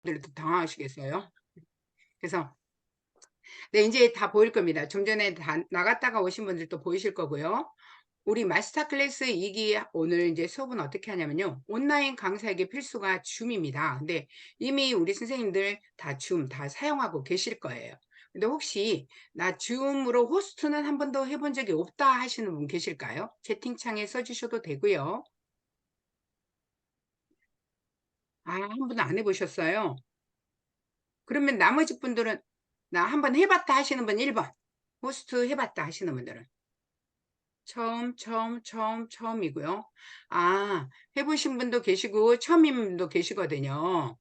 분들도 당황하시겠어요. 그래서 네, 이제 다 보일 겁니다. 좀 전에 다 나갔다가 오신 분들도 보이실 거고요. 우리 마스터 클래스 2기 오늘 이제 수업은 어떻게 하냐면요. 온라인 강사에게 필수가 줌입니다. 근데 이미 우리 선생님들 다 줌 다 사용하고 계실 거예요. 근데 혹시 나 줌으로 호스트는 한 번도 해본 적이 없다 하시는 분 계실까요? 채팅창에 써주셔도 되고요. 아, 한 번도 안 해보셨어요? 그러면 나머지 분들은 나 한번 해봤다 하시는 분 1번. 호스트 해봤다 하시는 분들은. 처음이고요. 아, 해보신 분도 계시고, 처음인 분도 계시거든요.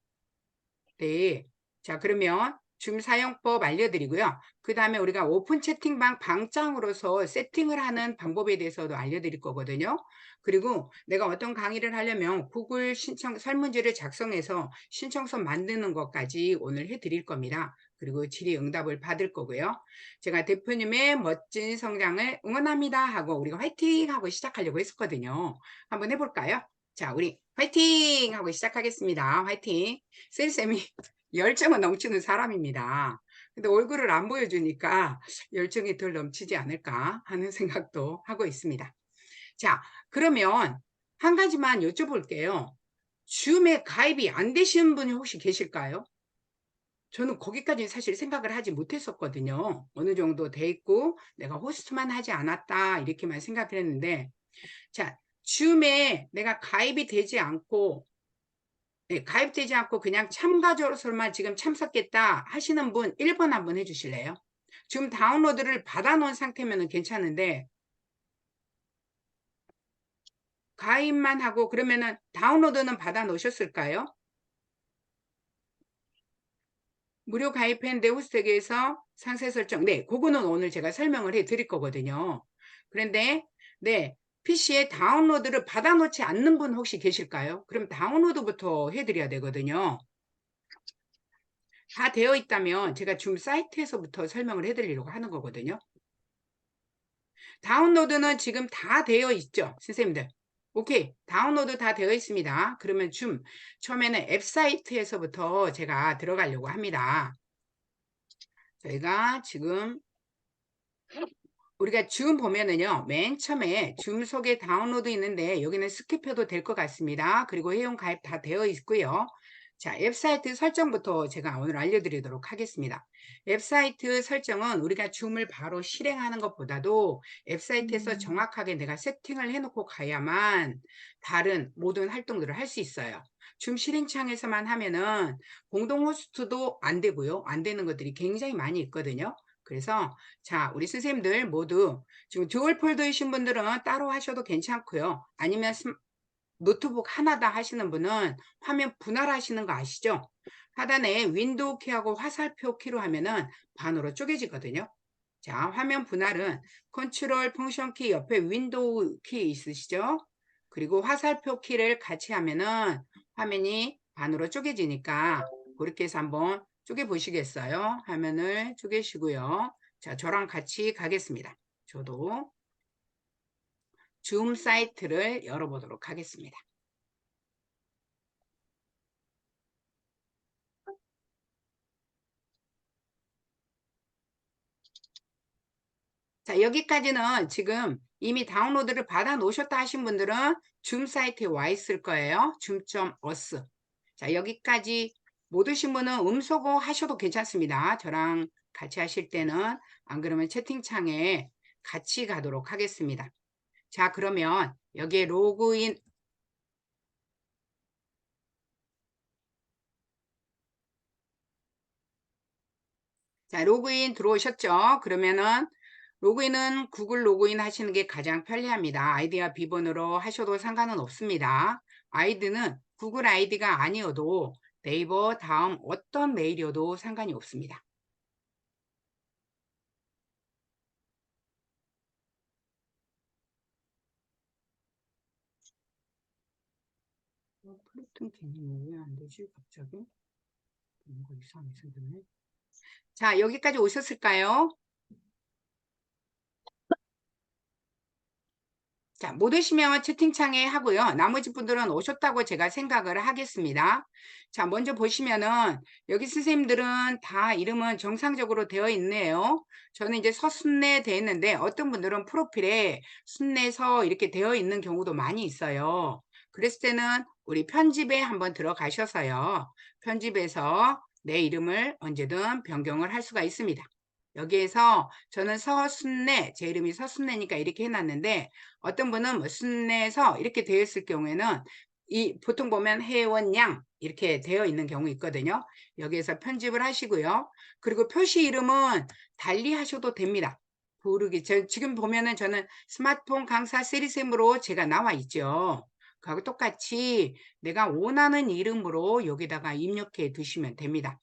네. 자, 그러면 줌 사용법 알려드리고요. 그 다음에 우리가 오픈 채팅방 방장으로서 세팅을 하는 방법에 대해서도 알려드릴 거거든요. 그리고 내가 어떤 강의를 하려면 구글 신청, 설문지를 작성해서 신청서 만드는 것까지 오늘 해드릴 겁니다. 그리고 질의응답을 받을 거고요. 제가 대표님의 멋진 성장을 응원합니다 하고 우리가 화이팅 하고 시작하려고 했었거든요. 한번 해볼까요? 자, 우리 화이팅 하고 시작하겠습니다. 화이팅. 셀쌤이 열정은 넘치는 사람입니다. 근데 얼굴을 안 보여주니까 열정이 덜 넘치지 않을까 하는 생각도 하고 있습니다. 자, 그러면 한 가지만 여쭤볼게요. 줌에 가입이 안 되시는 분이 혹시 계실까요? 저는 거기까지 사실 생각을 하지 못했었거든요. 어느 정도 돼 있고 내가 호스트만 하지 않았다 이렇게만 생각을 했는데 자, 줌에 내가 가입이 되지 않고 네, 가입되지 않고 그냥 참가자로서만 지금 참석했다 하시는 분 1번 한번 해주실래요? 지금 다운로드를 받아놓은 상태면 괜찮은데 가입만 하고 그러면은 다운로드는 받아놓으셨을까요? 무료 가입했는데 호스트에게서 상세 설정 네, 그거는 오늘 제가 설명을 해 드릴 거거든요. 그런데 네, PC에 다운로드를 받아놓지 않는 분 혹시 계실까요? 그럼 다운로드부터 해드려야 되거든요. 다 되어 있다면 제가 줌 사이트에서부터 설명을 해드리려고 하는 거거든요. 다운로드는 지금 다 되어 있죠, 선생님들. 오케이, 다운로드 다 되어 있습니다. 그러면 줌 처음에는 앱 사이트에서부터 제가 들어가려고 합니다. 저희가 지금 우리가 줌 보면은요, 맨 처음에 줌 속에 다운로드 있는데 여기는 스킵해도 될 것 같습니다. 그리고 회원 가입 다 되어 있고요. 자, 웹사이트 설정부터 제가 오늘 알려드리도록 하겠습니다. 웹사이트 설정은 우리가 줌을 바로 실행하는 것보다도 웹사이트에서 정확하게 내가 세팅을 해놓고 가야만 다른 모든 활동들을 할 수 있어요. 줌 실행창에서만 하면은 공동 호스트도 안 되고요. 안 되는 것들이 굉장히 많이 있거든요. 그래서 자, 우리 선생님들 모두 지금 듀얼 폴더이신 분들은 따로 하셔도 괜찮고요. 아니면 노트북 하나다 하시는 분은 화면 분할하시는 거 아시죠? 하단에 윈도우 키하고 화살표 키로 하면은 반으로 쪼개지거든요. 자, 화면 분할은 컨트롤 펑션 키 옆에 윈도우 키 있으시죠? 그리고 화살표 키를 같이 하면은 화면이 반으로 쪼개지니까 그렇게 해서 한번 쪼개 보시겠어요? 화면을 쪼개시고요. 자, 저랑 같이 가겠습니다. 저도 줌 사이트를 열어보도록 하겠습니다. 자, 여기까지는 지금 이미 다운로드를 받아 놓으셨다 하신 분들은 줌 사이트에 와 있을 거예요. 줌.us. 자, 여기까지 못 오신 분은 음소거 하셔도 괜찮습니다. 저랑 같이 하실 때는 안 그러면 채팅창에 같이 가도록 하겠습니다. 자, 그러면 여기에 로그인 자, 로그인 들어오셨죠? 그러면은 로그인은 구글 로그인 하시는 게 가장 편리합니다. 아이디와 비번으로 하셔도 상관은 없습니다. 아이디는 구글 아이디가 아니어도 네이버 다음 어떤 메일이어도 상관이 없습니다. 플로팅 개념이 왜 안 되지? 갑자기? 뭔가 이상하게 생겼네. 자, 여기까지 오셨을까요? 자, 못 오시면 채팅창에 하고요. 나머지 분들은 오셨다고 제가 생각을 하겠습니다. 자, 먼저 보시면은 여기 선생님들은 다 이름은 정상적으로 되어 있네요. 저는 이제 서순례 되어 있는데 어떤 분들은 프로필에 순례서 이렇게 되어 있는 경우도 많이 있어요. 그랬을 때는 우리 편집에 한번 들어가셔서요. 편집에서 내 이름을 언제든 변경을 할 수가 있습니다. 여기에서 저는 서순례, 제 이름이 서순례니까 이렇게 해놨는데 어떤 분은 뭐 순례서 이렇게 되어 있을 경우에는 이 보통 보면 회원양 이렇게 되어 있는 경우 있거든요. 여기에서 편집을 하시고요. 그리고 표시 이름은 달리 하셔도 됩니다. 부르기 지금 보면은 저는 스마트폰 강사 세리쌤으로 제가 나와 있죠. 그하고 똑같이 내가 원하는 이름으로 여기다가 입력해 두시면 됩니다.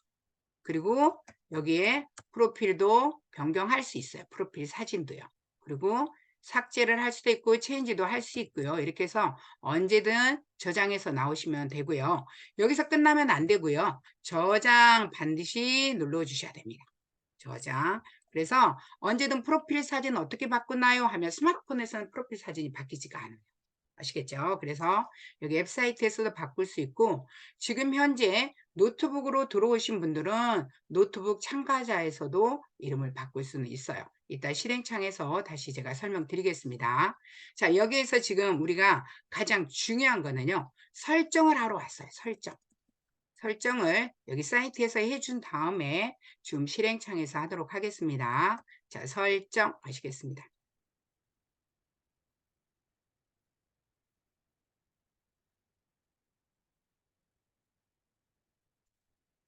그리고 여기에 프로필도 변경할 수 있어요. 프로필 사진도요. 그리고 삭제를 할 수도 있고 체인지도 할 수 있고요. 이렇게 해서 언제든 저장해서 나오시면 되고요. 여기서 끝나면 안 되고요. 저장 반드시 눌러주셔야 됩니다. 저장. 그래서 언제든 프로필 사진 어떻게 바꾸나요? 하면 스마트폰에서는 프로필 사진이 바뀌지가 않아요. 아시겠죠? 그래서 여기 웹사이트에서도 바꿀 수 있고 지금 현재 노트북으로 들어오신 분들은 노트북 참가자에서도 이름을 바꿀 수는 있어요. 이따 실행창에서 다시 제가 설명드리겠습니다. 자, 여기에서 지금 우리가 가장 중요한 거는요. 설정을 하러 왔어요. 설정. 설정을 여기 사이트에서 해준 다음에 줌 실행창에서 하도록 하겠습니다. 자, 설정 하시겠습니다.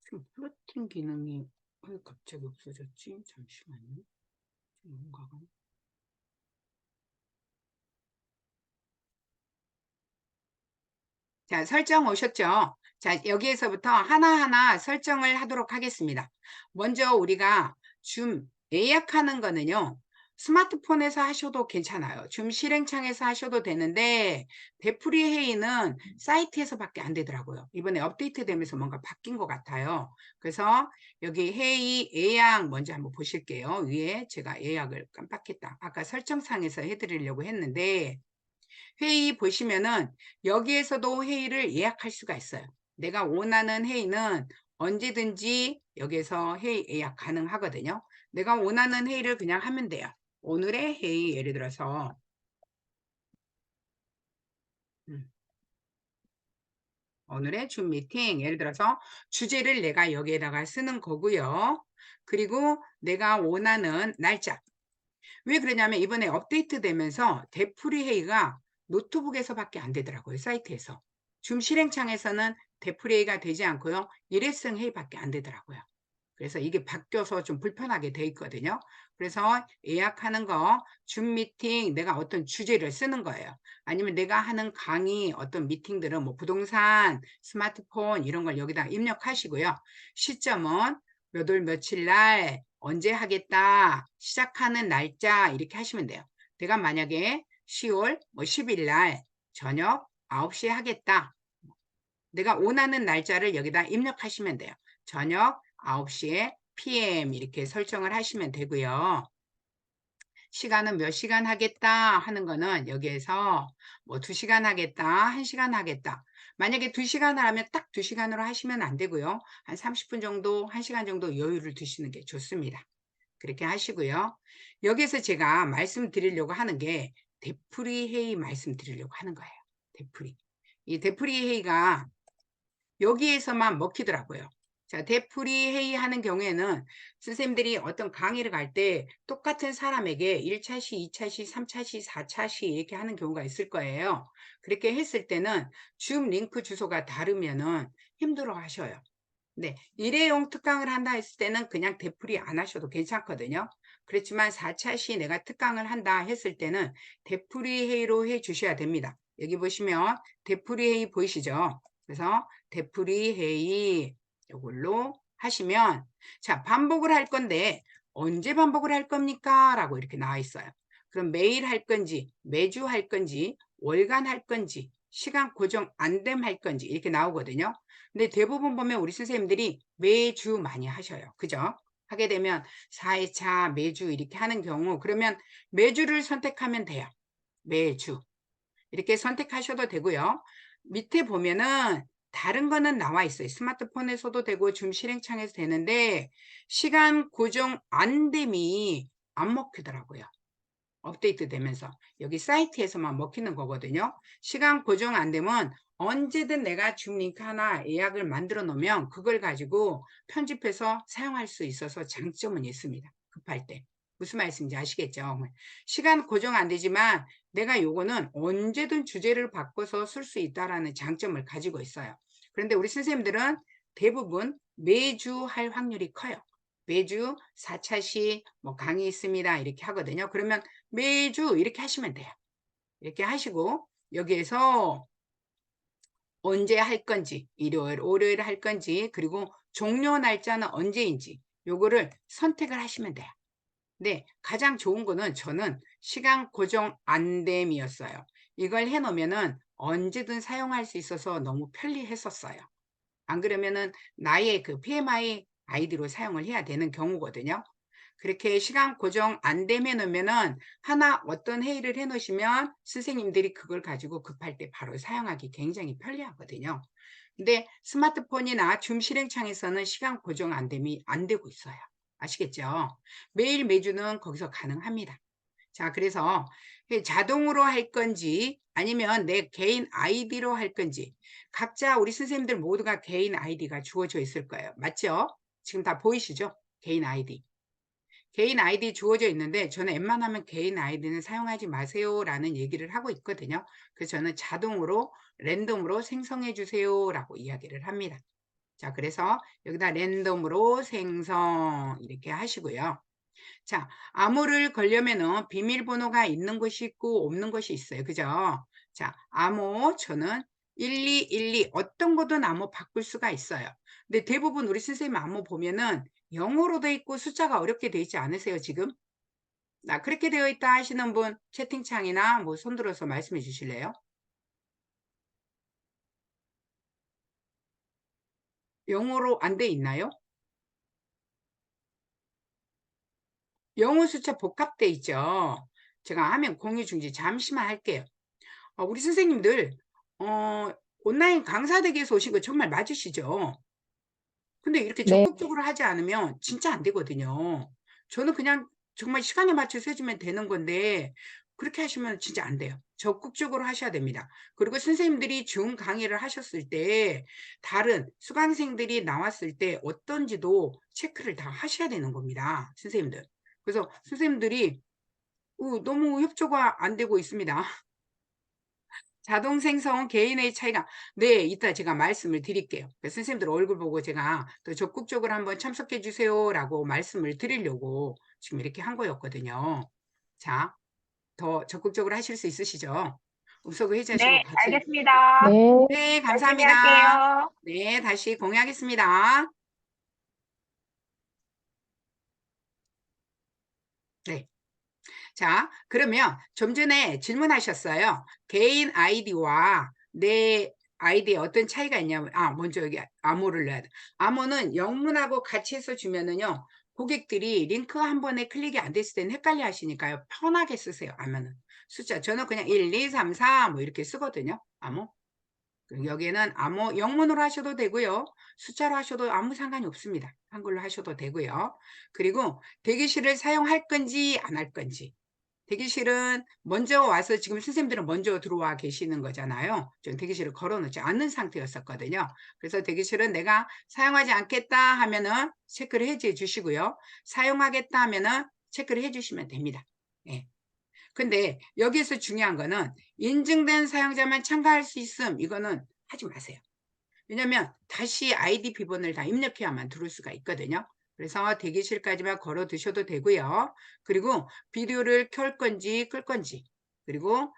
지금 플로팅 기능이 왜 갑자기 없어졌지? 잠시만요. 뭔가가. 자, 설정 오셨죠? 자, 여기에서부터 하나하나 설정을 하도록 하겠습니다. 먼저 우리가 줌 예약하는 거는요. 스마트폰에서 하셔도 괜찮아요. 줌 실행창에서 하셔도 되는데 되풀이 회의는 사이트에서밖에 안 되더라고요. 이번에 업데이트 되면서 뭔가 바뀐 것 같아요. 그래서 여기 회의 예약 먼저 한번 보실게요. 위에 제가 예약을 깜빡했다. 아까 설정상에서 해드리려고 했는데 회의 보시면은 여기에서도 회의를 예약할 수가 있어요. 내가 원하는 회의는 언제든지 여기서 회의 예약 가능하거든요. 내가 원하는 회의를 그냥 하면 돼요. 오늘의 회의 예를 들어서 음, 오늘의 줌 미팅 예를 들어서 주제를 내가 여기에다가 쓰는 거고요. 그리고 내가 원하는 날짜 왜 그러냐면 이번에 업데이트 되면서 되풀이 회의가 노트북에서밖에 안 되더라고요. 사이트에서. 줌 실행창에서는 되풀이 회의가 되지 않고요. 일회성 회의밖에 안 되더라고요. 그래서 이게 바뀌어서 좀 불편하게 돼 있거든요. 그래서 예약하는 거, 줌 미팅, 내가 어떤 주제를 쓰는 거예요. 아니면 내가 하는 강의, 어떤 미팅들은 뭐 부동산, 스마트폰 이런 걸 여기다 입력하시고요. 시점은 몇 월 며칠 날 언제 하겠다, 시작하는 날짜 이렇게 하시면 돼요. 내가 만약에 10월 뭐 10일 날 저녁 9시에 하겠다. 내가 원하는 날짜를 여기다 입력하시면 돼요. 저녁 9시에 PM 이렇게 설정을 하시면 되고요. 시간은 몇 시간 하겠다 하는 거는 여기에서 뭐 2시간 하겠다, 1시간 하겠다. 만약에 2시간을 하면 딱 2시간으로 하시면 안 되고요. 한 30분 정도, 1시간 정도 여유를 두시는 게 좋습니다. 그렇게 하시고요. 여기서 제가 말씀드리려고 하는 게 되풀이 회의 말씀드리려고 하는 거예요. 되풀이. 이 되풀이 회의가 여기에서만 먹히더라고요. 자, 되풀이 회의하는 경우에는 선생님들이 어떤 강의를 갈 때 똑같은 사람에게 1차 시, 2차 시, 3차 시, 4차 시 이렇게 하는 경우가 있을 거예요. 그렇게 했을 때는 줌 링크 주소가 다르면은 힘들어 하셔요. 네, 일회용 특강을 한다 했을 때는 그냥 되풀이 안 하셔도 괜찮거든요. 그렇지만 4차 시 내가 특강을 한다 했을 때는 되풀이 회의로 해 주셔야 됩니다. 여기 보시면 되풀이 회의 보이시죠? 그래서 되풀이 회의 이걸로 하시면 자, 반복을 할 건데 언제 반복을 할 겁니까? 라고 이렇게 나와 있어요. 그럼 매일 할 건지 매주 할 건지 월간 할 건지 시간 고정 안 됨 할 건지 이렇게 나오거든요. 근데 대부분 보면 우리 선생님들이 매주 많이 하셔요. 그죠? 하게 되면 4회차 매주 이렇게 하는 경우 그러면 매주를 선택하면 돼요. 매주. 이렇게 선택하셔도 되고요. 밑에 보면은 다른 거는 나와 있어요. 스마트폰에서도 되고 줌 실행창에서 되는데 시간 고정 안 됨이 안 먹히더라고요. 업데이트 되면서 여기 사이트에서만 먹히는 거거든요. 시간 고정 안 되면 언제든 내가 줌 링크 하나 예약을 만들어 놓으면 그걸 가지고 편집해서 사용할 수 있어서 장점은 있습니다. 급할 때. 무슨 말씀인지 아시겠죠? 시간 고정 안 되지만 내가 요거는 언제든 주제를 바꿔서 쓸 수 있다라는 장점을 가지고 있어요. 그런데 우리 선생님들은 대부분 매주 할 확률이 커요. 매주 4차시 뭐 강의 있습니다. 이렇게 하거든요. 그러면 매주 이렇게 하시면 돼요. 이렇게 하시고 여기에서 언제 할 건지, 일요일, 월요일 할 건지, 그리고 종료 날짜는 언제인지 요거를 선택을 하시면 돼요. 네, 가장 좋은 거는 저는 시간 고정 안 됨이었어요. 이걸 해놓으면은 언제든 사용할 수 있어서 너무 편리했었어요. 안 그러면은 나의 그 PMI 아이디로 사용을 해야 되는 경우거든요. 그렇게 시간 고정 안 되면 오면은 하나 어떤 회의를 해 놓으시면 선생님들이 그걸 가지고 급할 때 바로 사용하기 굉장히 편리하거든요. 근데 스마트폰이나 줌 실행창에서는 시간 고정 안 됨이 안 되고 있어요. 아시겠죠? 매일 매주는 거기서 가능합니다. 자, 그래서 자동으로 할 건지 아니면 내 개인 아이디로 할 건지 각자 우리 선생님들 모두가 개인 아이디가 주어져 있을 거예요. 맞죠? 지금 다 보이시죠? 개인 아이디. 개인 아이디 주어져 있는데 저는 웬만하면 개인 아이디는 사용하지 마세요 라는 얘기를 하고 있거든요. 그래서 저는 자동으로 랜덤으로 생성해 주세요 라고 이야기를 합니다. 자, 그래서 여기다 랜덤으로 생성 이렇게 하시고요. 자, 암호를 걸려면은 비밀번호가 있는 것이 있고 없는 것이 있어요. 그죠? 자, 암호 저는 1212 어떤 거든 암호 바꿀 수가 있어요. 근데 대부분 우리 선생님 암호 보면은 영어로 돼 있고 숫자가 어렵게 돼 있지 않으세요, 지금? 나 그렇게 되어 있다 하시는 분 채팅창이나 뭐 손들어서 말씀해 주실래요? 영어로 안 돼 있나요? 영어 숫자 복합돼 있죠. 제가 화면 공유 중지 잠시만 할게요. 우리 선생님들 어, 온라인 강사댁에서 오신 거 정말 맞으시죠? 근데 이렇게 네, 적극적으로 하지 않으면 진짜 안 되거든요. 저는 그냥 정말 시간에 맞춰서 해주면 되는 건데 그렇게 하시면 진짜 안 돼요. 적극적으로 하셔야 됩니다. 그리고 선생님들이 줌 강의를 하셨을 때 다른 수강생들이 나왔을 때 어떤지도 체크를 다 하셔야 되는 겁니다. 선생님들. 그래서 선생님들이 너무 협조가 안 되고 있습니다. 자동 생성 개인의 차이가 네 이따 제가 말씀을 드릴게요. 선생님들 얼굴 보고 제가 더 적극적으로 한번 참석해 주세요 라고 말씀을 드리려고 지금 이렇게 한 거였거든요. 자, 더 적극적으로 하실 수 있으시죠? 우석을 해제하시고 네, 같이 알겠습니다. 네. 네 열심히 감사합니다. 할게요. 네 다시 공유하겠습니다. 네. 자, 그러면 좀 전에 질문하셨어요. 개인 아이디와 내 아이디에 어떤 차이가 있냐면, 먼저 여기 암호를 넣어야 돼. 암호는 영문하고 같이 해서 주면은요, 고객들이 링크 한 번에 클릭이 안 됐을 때는 헷갈려 하시니까요, 편하게 쓰세요, 암호는. 숫자, 저는 그냥 1, 2, 3, 4 뭐 이렇게 쓰거든요, 암호. 여기에는 암호 영문으로 하셔도 되고요. 숫자로 하셔도 아무 상관이 없습니다. 한글로 하셔도 되고요. 그리고 대기실을 사용할 건지 안 할 건지. 대기실은 먼저 와서 지금 선생님들은 먼저 들어와 계시는 거잖아요. 전 대기실을 걸어놓지 않는 상태였었거든요. 그래서 대기실은 내가 사용하지 않겠다 하면은 체크를 해제 주시고요. 사용하겠다 하면은 체크를 해주시면 됩니다. 예. 근데 여기에서 중요한 거는 인증된 사용자만 참가할 수 있음 이거는 하지 마세요. 왜냐면 다시 아이디 비번을 다 입력해야만 들어올 수가 있거든요. 그래서 대기실까지만 걸어 두셔도 되고요. 그리고 비디오를 켤 건지 끌 건지 그리고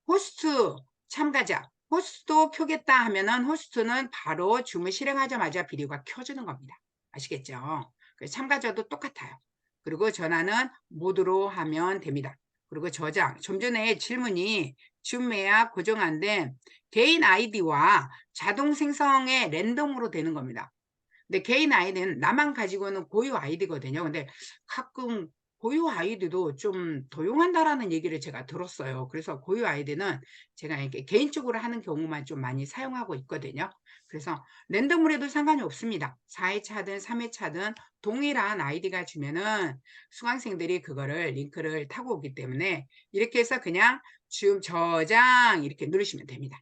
호스트 참가자 호스트도 켜겠다 하면은 호스트는 바로 줌을 실행하자마자 비디오가 켜지는 겁니다. 아시겠죠? 그래서 참가자도 똑같아요. 그리고 전화는 모드로 하면 됩니다. 그리고 저장 좀 전에 질문이 줌 예약 고정 안 된 개인 아이디와 자동 생성에 랜덤으로 되는 겁니다. 근데 개인 아이디는 나만 가지고는 고유 아이디거든요. 근데 가끔 고유 아이디도 좀 도용한다라는 얘기를 제가 들었어요. 그래서 고유 아이디는 제가 이렇게 개인적으로 하는 경우만 좀 많이 사용하고 있거든요. 그래서 랜덤으로 해도 상관이 없습니다. 4회차든 3회차든 동일한 아이디가 주면은 수강생들이 그거를 링크를 타고 오기 때문에 이렇게 해서 그냥 줌 저장 이렇게 누르시면 됩니다.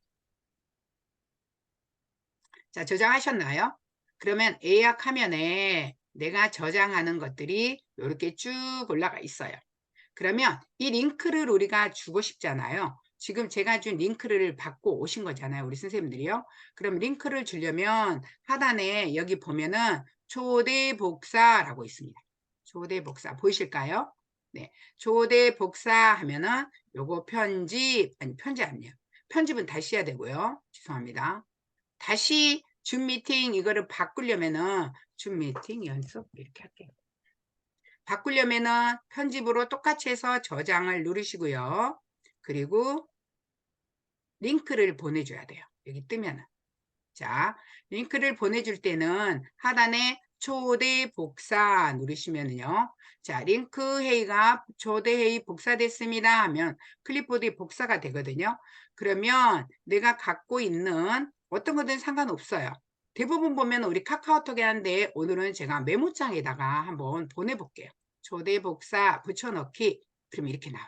자, 저장하셨나요? 그러면 예약 화면에 내가 저장하는 것들이 이렇게 쭉 올라가 있어요. 그러면 이 링크를 우리가 주고 싶잖아요. 지금 제가 준 링크를 받고 오신 거잖아요. 우리 선생님들이요. 그럼 링크를 주려면 하단에 여기 보면은 초대 복사라고 있습니다. 초대 복사 보이실까요? 네. 초대 복사 하면은 요거 편집, 아니 편집 아니에요. 편집은 다시 해야 되고요. 죄송합니다. 다시 줌 미팅 이거를 바꾸려면은 줌 미팅 연습 이렇게 할게요. 바꾸려면은 편집으로 똑같이 해서 저장을 누르시고요. 그리고 링크를 보내줘야 돼요. 여기 뜨면은. 자, 링크를 보내줄 때는 하단에 초대 복사 누르시면은요. 자, 링크 회의가 초대 회의 복사됐습니다 하면 클립보드에 복사가 되거든요. 그러면 내가 갖고 있는 어떤 거든 상관없어요. 대부분 보면 우리 카카오톡에 한데 오늘은 제가 메모장에다가 한번 보내볼게요. 초대 복사 붙여넣기. 그럼 이렇게 나와요.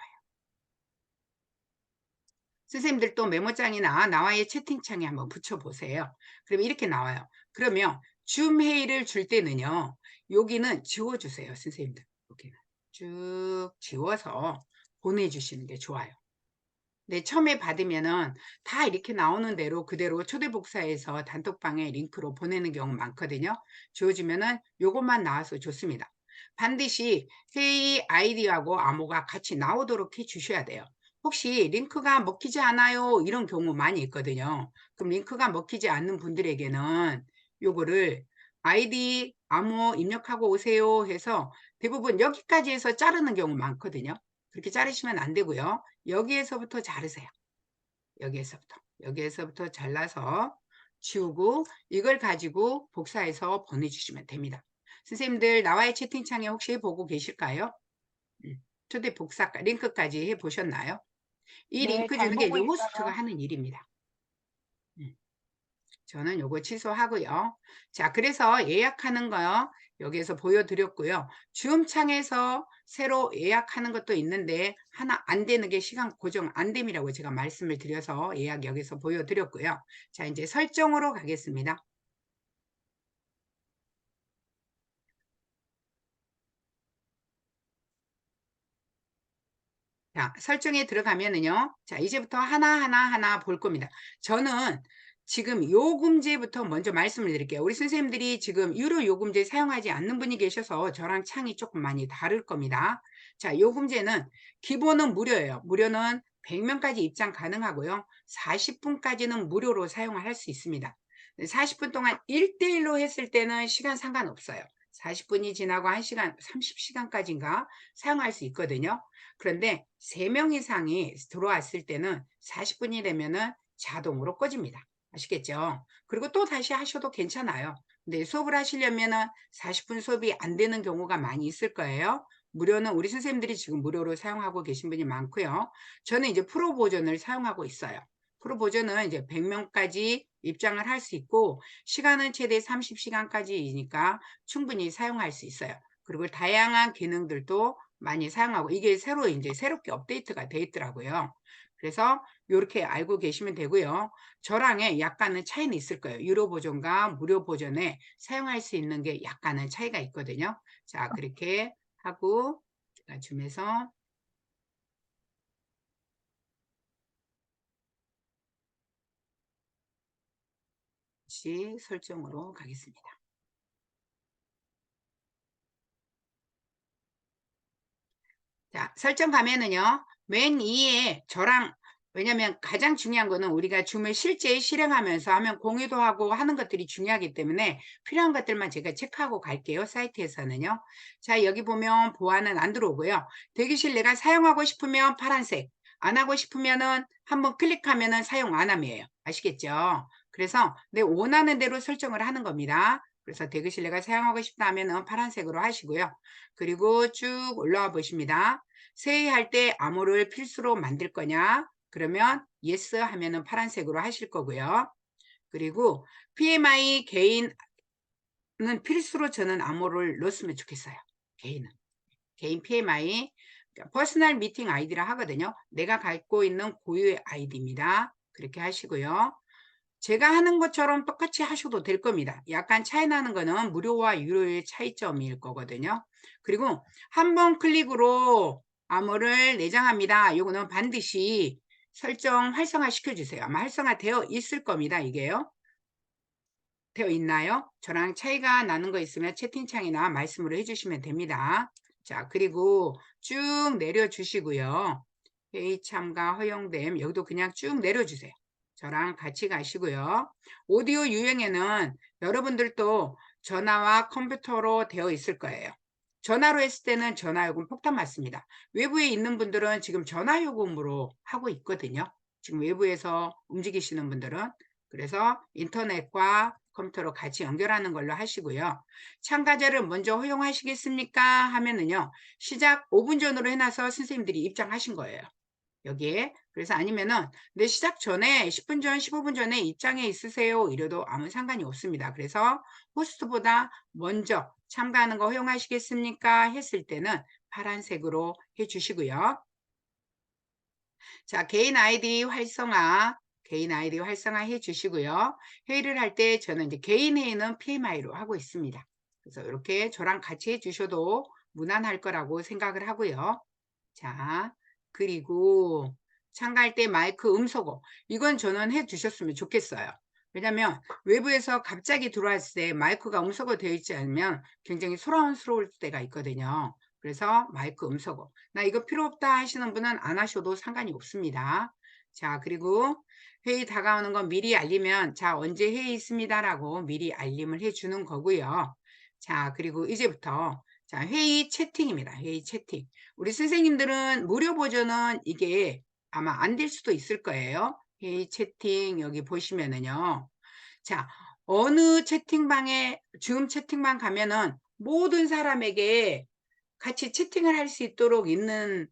선생님들 또 메모장이나 나와의 채팅창에 한번 붙여보세요. 그러면 이렇게 나와요. 그러면 줌 회의를 줄 때는요. 여기는 지워주세요. 선생님들. 여기는 쭉 지워서 보내주시는 게 좋아요. 네, 처음에 받으면은 다 이렇게 나오는 대로 그대로 초대복사해서 단톡방에 링크로 보내는 경우 많거든요. 지워주면은 요것만 나와서 좋습니다. 반드시 회의 아이디하고 암호가 같이 나오도록 해 주셔야 돼요. 혹시 링크가 먹히지 않아요 이런 경우 많이 있거든요. 그럼 링크가 먹히지 않는 분들에게는 요거를 아이디 암호 입력하고 오세요 해서 대부분 여기까지 해서 자르는 경우 많거든요. 그렇게 자르시면 안 되고요. 여기에서부터 자르세요. 여기에서부터 잘라서 지우고 이걸 가지고 복사해서 보내주시면 됩니다. 선생님들 나와의 채팅창에 혹시 보고 계실까요? 초대 복사 링크까지 해보셨나요? 이 네, 링크 잘 주는 게 보고 요 호스트가 있어요. 하는 일입니다. 저는 요거 취소하고요. 자, 그래서 예약하는 거요. 여기에서 보여드렸고요. 줌 창에서 새로 예약하는 것도 있는데 하나 안 되는 게 시간 고정 안 됨이라고 제가 말씀을 드려서 예약 여기서 보여드렸고요. 자, 이제 설정으로 가겠습니다. 자, 설정에 들어가면은요. 자, 이제부터 하나하나 볼 겁니다. 저는 지금 요금제부터 먼저 말씀을 드릴게요. 우리 선생님들이 지금 유료 요금제 사용하지 않는 분이 계셔서 저랑 창이 조금 많이 다를 겁니다. 자, 요금제는 기본은 무료예요. 무료는 100명까지 입장 가능하고요. 40분까지는 무료로 사용을 할 수 있습니다. 40분 동안 1대1로 했을 때는 시간 상관없어요. 40분이 지나고 1시간, 30시간까지인가 사용할 수 있거든요. 그런데 3명 이상이 들어왔을 때는 40분이 되면은 자동으로 꺼집니다. 아시겠죠? 그리고 또 다시 하셔도 괜찮아요. 근데 수업을 하시려면은 40분 수업이 안 되는 경우가 많이 있을 거예요. 무료는 우리 선생님들이 지금 무료로 사용하고 계신 분이 많고요. 저는 이제 프로 버전을 사용하고 있어요. 프로 버전은 이제 100명까지 입장을 할 수 있고 시간은 최대 30시간까지이니까 충분히 사용할 수 있어요. 그리고 다양한 기능들도 많이 사용하고 이게 새로 이제 새롭게 업데이트가 돼 있더라고요. 그래서 이렇게 알고 계시면 되고요. 저랑의 약간은 차이는 있을 거예요. 유료 버전과 무료 버전에 사용할 수 있는 게 약간은 차이가 있거든요. 자, 그렇게 하고 제가 줌에서 다시 설정으로 가겠습니다. 자, 설정 가면은요. 맨 위에 저랑 왜냐면 가장 중요한 거는 우리가 줌을 실제 실행하면서 하면 공유도 하고 하는 것들이 중요하기 때문에 필요한 것들만 제가 체크하고 갈게요. 사이트에서는요. 자, 여기 보면 보안은 안 들어오고요. 대기실 내가 사용하고 싶으면 파란색, 안 하고 싶으면은 한번 클릭하면은 사용 안 함이에요. 아시겠죠? 그래서 내 원하는 대로 설정을 하는 겁니다. 그래서 대기실 내가 사용하고 싶다 하면은 파란색으로 하시고요. 그리고 쭉 올라와 보십니다. 회의할 때 암호를 필수로 만들 거냐? 그러면 yes 하면은 파란색으로 하실 거고요. 그리고 PMI 개인은 필수로 저는 암호를 넣었으면 좋겠어요. 개인 PMI, 퍼스널 미팅 아이디라 하거든요. 내가 갖고 있는 고유의 아이디입니다. 그렇게 하시고요. 제가 하는 것처럼 똑같이 하셔도 될 겁니다. 약간 차이 나는 거는 무료와 유료의 차이점일 거거든요. 그리고 한 번 클릭으로 암호를 내장합니다. 이거는 반드시 설정 활성화 시켜주세요. 아마 활성화 되어 있을 겁니다. 이게요. 되어 있나요? 저랑 차이가 나는 거 있으면 채팅창이나 말씀으로 해주시면 됩니다. 자, 그리고 쭉 내려주시고요. 회의 참가 허용됨 여기도 그냥 쭉 내려주세요. 저랑 같이 가시고요. 오디오 유형에는 여러분들도 전화와 컴퓨터로 되어 있을 거예요. 전화로 했을 때는 전화요금 폭탄 맞습니다. 외부에 있는 분들은 지금 전화요금으로 하고 있거든요. 지금 외부에서 움직이시는 분들은. 그래서 인터넷과 컴퓨터로 같이 연결하는 걸로 하시고요. 참가자를 먼저 허용하시겠습니까? 하면은요. 시작 5분 전으로 해놔서 선생님들이 입장하신 거예요. 여기에. 그래서 아니면은 내 시작 전에 10분 전, 15분 전에 입장해 있으세요. 이래도 아무 상관이 없습니다. 그래서 호스트보다 먼저 참가하는 거 허용하시겠습니까? 했을 때는 파란색으로 해주시고요. 자, 개인 아이디 활성화 해주시고요. 회의를 할 때 저는 이제 개인 회의는 PMI로 하고 있습니다. 그래서 이렇게 저랑 같이 해주셔도 무난할 거라고 생각을 하고요. 자, 그리고 참가할 때 마이크 음소거. 이건 저는 해주셨으면 좋겠어요. 왜냐면 외부에서 갑자기 들어왔을 때 마이크가 음소거 되어 있지 않으면 굉장히 소란스러울 때가 있거든요. 그래서 마이크 음소거. 나 이거 필요 없다 하시는 분은 안 하셔도 상관이 없습니다. 자, 그리고 회의 다가오는 건 미리 알리면 자, 언제 회의 있습니다라고 미리 알림을 해주는 거고요. 자, 그리고 이제부터 자, 회의 채팅입니다. 회의 채팅. 우리 선생님들은 무료 버전은 이게 아마 안 될 수도 있을 거예요. 회의 채팅 여기 보시면은요. 자, 어느 채팅방에 줌 채팅방 가면은 모든 사람에게 같이 채팅을 할 수 있도록 있는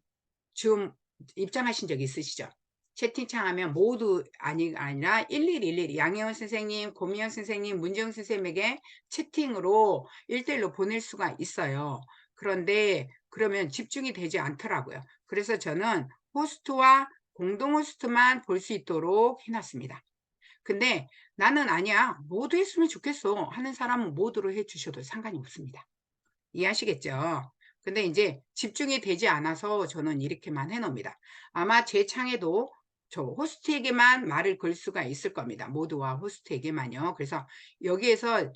줌 입장하신 적 있으시죠? 채팅창 하면 모두 아니라 1111 양혜원 선생님, 고미영 선생님, 문재영 선생님에게 채팅으로 1대1로 보낼 수가 있어요. 그런데 그러면 집중이 되지 않더라고요. 그래서 저는 호스트와 공동 호스트만 볼 수 있도록 해놨습니다. 근데 나는 아니야. 모두 했으면 좋겠어 하는 사람은 모두로 해주셔도 상관이 없습니다. 이해하시겠죠? 근데 이제 집중이 되지 않아서 저는 이렇게만 해놓습니다. 아마 제 창에도 저 호스트에게만 말을 걸 수가 있을 겁니다. 모두와 호스트에게만요. 그래서 여기에서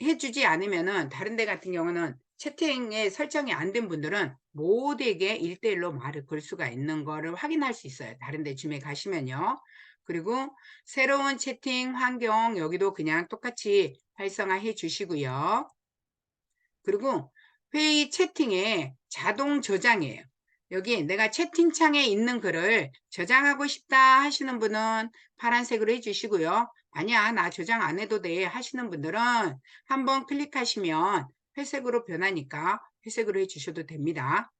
해주지 않으면은 다른 데 같은 경우는 채팅에 설정이 안 된 분들은 모두에게 1대1로 말을 걸 수가 있는 거를 확인할 수 있어요. 다른 데 줌에 가시면요. 그리고 새로운 채팅 환경 여기도 그냥 똑같이 활성화해 주시고요. 그리고 회의 채팅에 자동 저장이에요. 여기 내가 채팅창에 있는 글을 저장하고 싶다 하시는 분은 파란색으로 해주시고요. 아니야, 나 저장 안 해도 돼 하시는 분들은 한번 클릭하시면 회색으로 변하니까 회색으로 해주셔도 됩니다.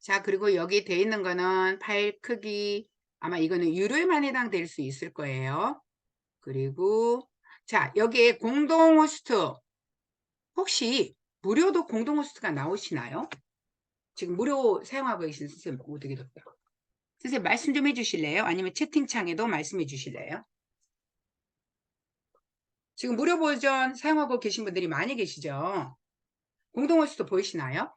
자, 그리고 여기 돼 있는 거는 파일 크기, 아마 이거는 유료에만 해당될 수 있을 거예요. 그리고 자, 여기에 공동 호스트 혹시 무료도 공동 호스트가 나오시나요? 지금 무료 사용하고 계신 선생님 어떻게 됐다? 선생님 말씀 좀 해주실래요? 아니면 채팅창에도 말씀해 주실래요? 지금 무료 버전 사용하고 계신 분들이 많이 계시죠? 공동 호스트 보이시나요?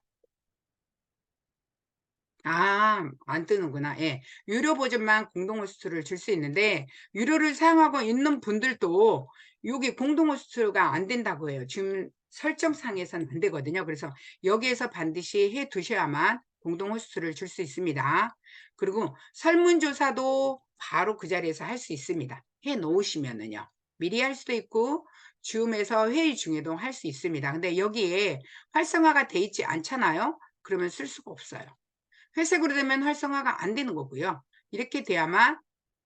아, 안 뜨는구나. 예. 유료 버전만 공동 호스트를 줄 수 있는데 유료를 사용하고 있는 분들도 여기 공동 호스트가 안 된다고 해요. 지금 설정상에서는 안 되거든요. 그래서 여기에서 반드시 해 두셔야만 공동 호스트를 줄 수 있습니다. 그리고 설문조사도 바로 그 자리에서 할 수 있습니다. 해 놓으시면은요. 미리 할 수도 있고 줌에서 회의 중에도 할 수 있습니다. 근데 여기에 활성화가 돼 있지 않잖아요. 그러면 쓸 수가 없어요. 회색으로 되면 활성화가 안 되는 거고요. 이렇게 돼야만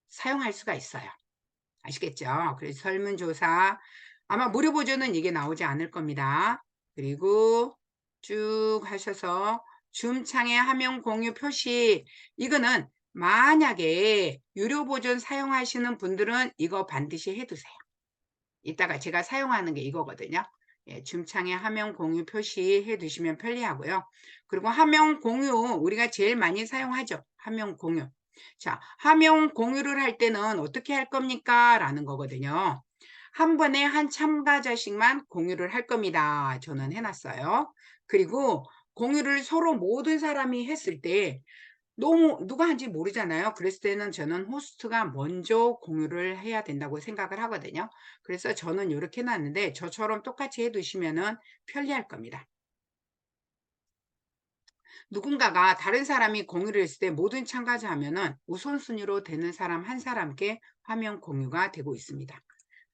사용할 수가 있어요. 아시겠죠? 그래서 설문조사 아마 무료 버전은 이게 나오지 않을 겁니다. 그리고 쭉 하셔서 줌 창에 화면 공유 표시, 이거는 만약에 유료 버전 사용하시는 분들은 이거 반드시 해두세요. 이따가 제가 사용하는 게 이거거든요. 예, 줌창에 화면 공유 표시해 두시면 편리하고요. 그리고 화면 공유, 우리가 제일 많이 사용하죠. 화면 공유. 자, 화면 공유를 할 때는 어떻게 할 겁니까? 라는 거거든요. 한 번에 한 참가자씩만 공유를 할 겁니다. 저는 해놨어요. 그리고 공유를 서로 모든 사람이 했을 때 너무 누가 한지 모르잖아요. 그랬을 때는 저는 호스트가 먼저 공유를 해야 된다고 생각을 하거든요. 그래서 저는 이렇게 해놨는데 저처럼 똑같이 해두시면 편리할 겁니다. 누군가가 다른 사람이 공유를 했을 때 모든 참가자 하면은 우선순위로 되는 사람 한 사람께 화면 공유가 되고 있습니다.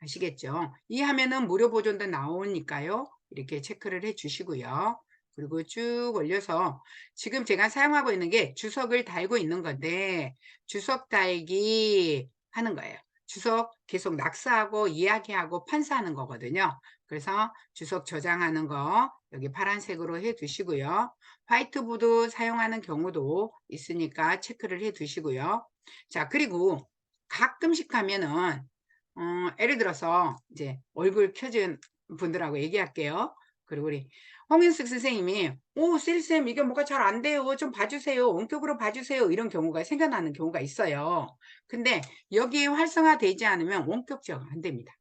아시겠죠? 이 화면은 무료 버전도 나오니까요. 이렇게 체크를 해 주시고요. 그리고 쭉 올려서 지금 제가 사용하고 있는 게 주석을 달고 있는 건데 주석 달기 하는 거예요. 주석 계속 낙서하고 이야기하고 판사하는 거거든요. 그래서 주석 저장하는 거 여기 파란색으로 해 두시고요. 화이트보드 사용하는 경우도 있으니까 체크를 해 두시고요. 자, 그리고 가끔씩 하면은 예를 들어서 이제 얼굴 켜진 분들하고 얘기할게요. 그리고 우리 홍윤숙 선생님이 오, 셀쌤 이게 뭐가 잘 안 돼요. 좀 봐주세요. 원격으로 봐주세요. 이런 경우가 생겨나는 경우가 있어요. 근데 여기에 활성화되지 않으면 원격적으로 안 됩니다.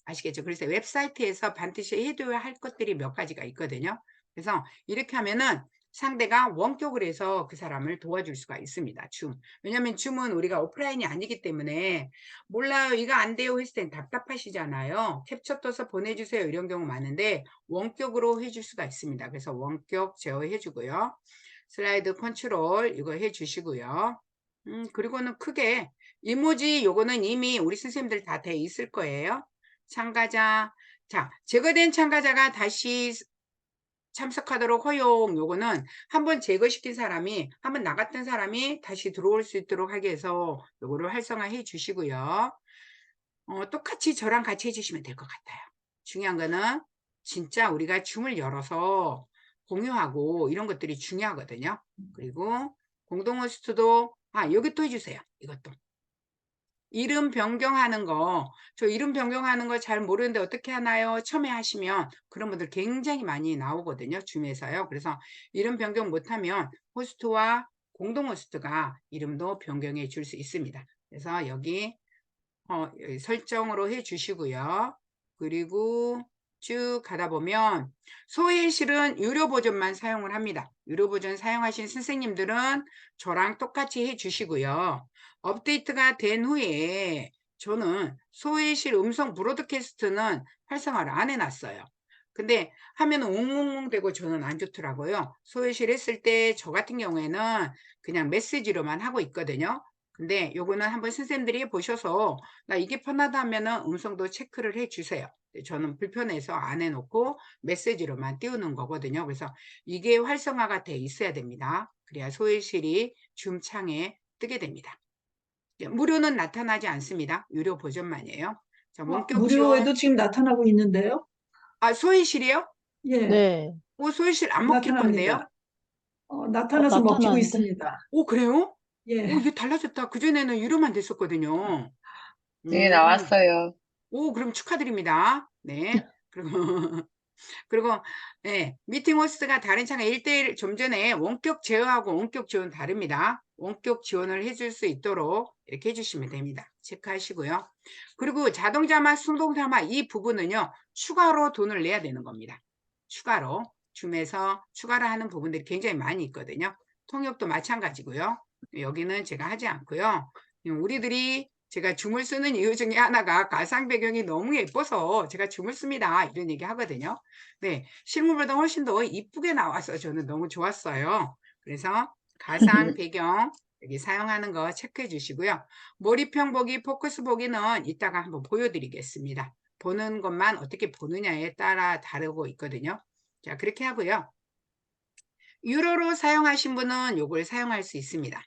아시겠죠? 그래서 웹사이트에서 반드시 해둬야 할 것들이 몇 가지가 있거든요. 그래서 이렇게 하면은 상대가 원격으로 해서 그 사람을 도와줄 수가 있습니다. 줌. 왜냐하면 줌은 우리가 오프라인이 아니기 때문에 몰라요. 이거 안 돼요. 했을 땐 답답하시잖아요. 캡처 떠서 보내주세요. 이런 경우 많은데 원격으로 해줄 수가 있습니다. 그래서 원격 제어해 주고요. 슬라이드 컨트롤 이거 해 주시고요. 그리고는 크게 이모지 요거는 이미 우리 선생님들 다 돼 있을 거예요. 참가자, 자, 제거된 참가자가 다시 참석하도록 허용, 요거는 한번 제거시킨 사람이, 한번 나갔던 사람이 다시 들어올 수 있도록 하기 위해서 요거를 활성화해 주시고요. 똑같이 저랑 같이 해주시면 될 것 같아요. 중요한 거는 진짜 우리가 줌을 열어서 공유하고 이런 것들이 중요하거든요. 그리고 공동 호스트도, 여기 또 해주세요. 이것도. 이름 변경하는 거, 저 이름 변경하는 거 잘 모르는데 어떻게 하나요? 처음에 하시면 그런 분들 굉장히 많이 나오거든요. 줌에서요. 그래서 이름 변경 못하면 호스트와 공동 호스트가 이름도 변경해 줄 수 있습니다. 그래서 여기 설정으로 해 주시고요. 그리고 쭉 가다 보면 소해실은 유료 버전만 사용을 합니다. 유료 버전 사용하신 선생님들은 저랑 똑같이 해 주시고요. 업데이트가 된 후에 저는 소해실 음성 브로드캐스트는 활성화를 안 해놨어요. 근데 하면은 웅웅웅 되고 저는 안 좋더라고요. 소해실 했을 때 저 같은 경우에는 그냥 메시지로만 하고 있거든요. 근데 요거는 한번 선생님들이 보셔서 나 이게 편하다 하면은 음성도 체크를 해 주세요. 저는 불편해서 안 해놓고 메시지로만 띄우는 거거든요. 그래서 이게 활성화가 돼 있어야 됩니다. 그래야 소해실이 줌 창에 뜨게 됩니다. 무료는 나타나지 않습니다. 유료 버전만이에요. 자, 원격 지원. 무료에도 지금 나타나고 있는데요. 소해실이요? 예, 네. 소해실 안 먹힐 건데요? 나타납니다. 나타나서 먹히고 나타나는데? 있습니다. 그래요? 예. 이게 달라졌다. 그전에는 유료만 됐었거든요. 네, 음. 나왔어요. 그럼 축하드립니다. 네. 그리고, 그리고, 네, 미팅 호스트가 다른 창에 1대1 좀 전에 원격 제어하고 원격 지원 다릅니다. 원격 지원을 해줄 수 있도록 이렇게 해주시면 됩니다. 체크하시고요. 그리고 자동자막, 수동자막 이 부분은요, 추가로 돈을 내야 되는 겁니다. 추가로. 줌에서 추가로 하는 부분들이 굉장히 많이 있거든요. 통역도 마찬가지고요. 여기는 제가 하지 않고요. 우리들이 제가 줌을 쓰는 이유 중에 하나가 가상 배경이 너무 예뻐서 제가 줌을 씁니다. 이런 얘기 하거든요. 네, 실물보다 훨씬 더 이쁘게 나와서 저는 너무 좋았어요. 그래서 가상 배경 여기 사용하는 거 체크해 주시고요. 몰입형 보기, 포커스 보기는 이따가 한번 보여드리겠습니다. 보는 것만 어떻게 보느냐에 따라 다르고 있거든요. 자, 그렇게 하고요. 유로로 사용하신 분은 이걸 사용할 수 있습니다.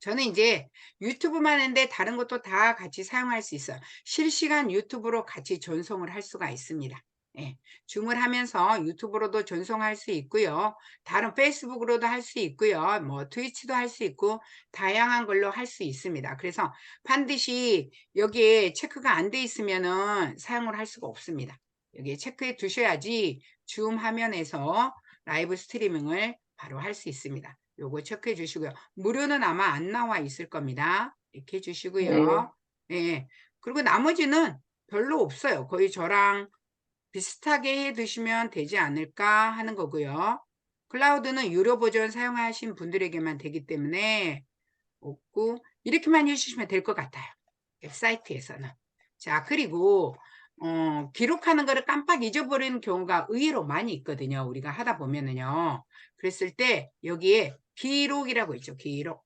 저는 이제 유튜브만 했는데 다른 것도 다 같이 사용할 수 있어요. 실시간 유튜브로 같이 전송을 할 수가 있습니다. 예, 줌을 하면서 유튜브로도 전송할 수 있고요. 다른 페이스북으로도 할 수 있고요. 뭐 트위치도 할 수 있고 다양한 걸로 할 수 있습니다. 그래서 반드시 여기에 체크가 안 돼 있으면은 사용을 할 수가 없습니다. 여기에 체크해 두셔야지 줌 화면에서 라이브 스트리밍을 바로 할 수 있습니다. 요거 체크해 주시고요. 무료는 아마 안 나와 있을 겁니다. 이렇게 해 네. 주시고요. 네. 그리고 나머지는 별로 없어요. 거의 저랑 비슷하게 해 두시면 되지 않을까 하는 거고요. 클라우드는 유료 버전 사용하신 분들에게만 되기 때문에 없고 이렇게만 해주시면 될 것 같아요. 웹사이트에서는. 자, 그리고 기록하는 거를 깜빡 잊어버리는 경우가 의외로 많이 있거든요. 우리가 하다 보면은요. 그랬을 때 여기에 기록이라고 있죠. 기록.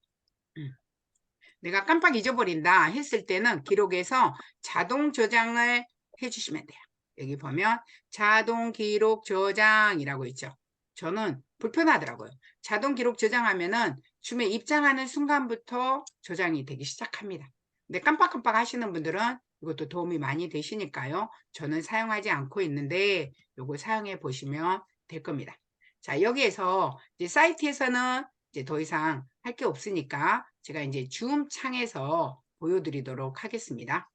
내가 깜빡 잊어버린다 했을 때는 기록에서 자동 저장을 해주시면 돼요. 여기 보면 자동 기록 저장이라고 있죠. 저는 불편하더라고요. 자동 기록 저장하면은 줌에 입장하는 순간부터 저장이 되기 시작합니다. 근데 깜빡깜빡 하시는 분들은 이것도 도움이 많이 되시니까요. 저는 사용하지 않고 있는데 요거 사용해 보시면 될 겁니다. 자, 여기에서 이제 사이트에서는 이제 더 이상 할 게 없으니까 제가 이제 줌 창에서 보여드리도록 하겠습니다.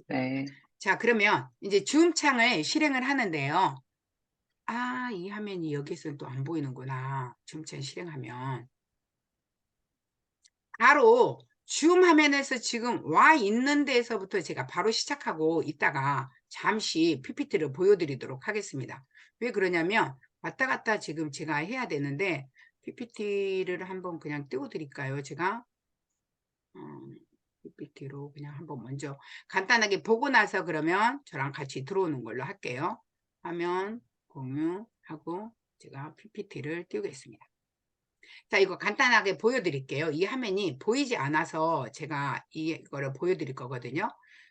네. 자, 그러면 이제 줌 창을 실행을 하는데요. 아, 이 화면이 여기서는 또 안 보이는구나. 줌 창 실행하면. 바로 줌 화면에서 지금 와 있는 데에서부터 제가 바로 시작하고 있다가 잠시 PPT를 보여드리도록 하겠습니다. 왜 그러냐면 왔다 갔다 지금 제가 해야 되는데 PPT를 한번 그냥 띄워드릴까요? 제가 PPT로 그냥 한번 먼저 간단하게 보고 나서 그러면 저랑 같이 들어오는 걸로 할게요. 화면 공유하고 제가 PPT를 띄우겠습니다. 자, 이거 간단하게 보여드릴게요. 이 화면이 보이지 않아서 제가 이거를 보여드릴 거거든요.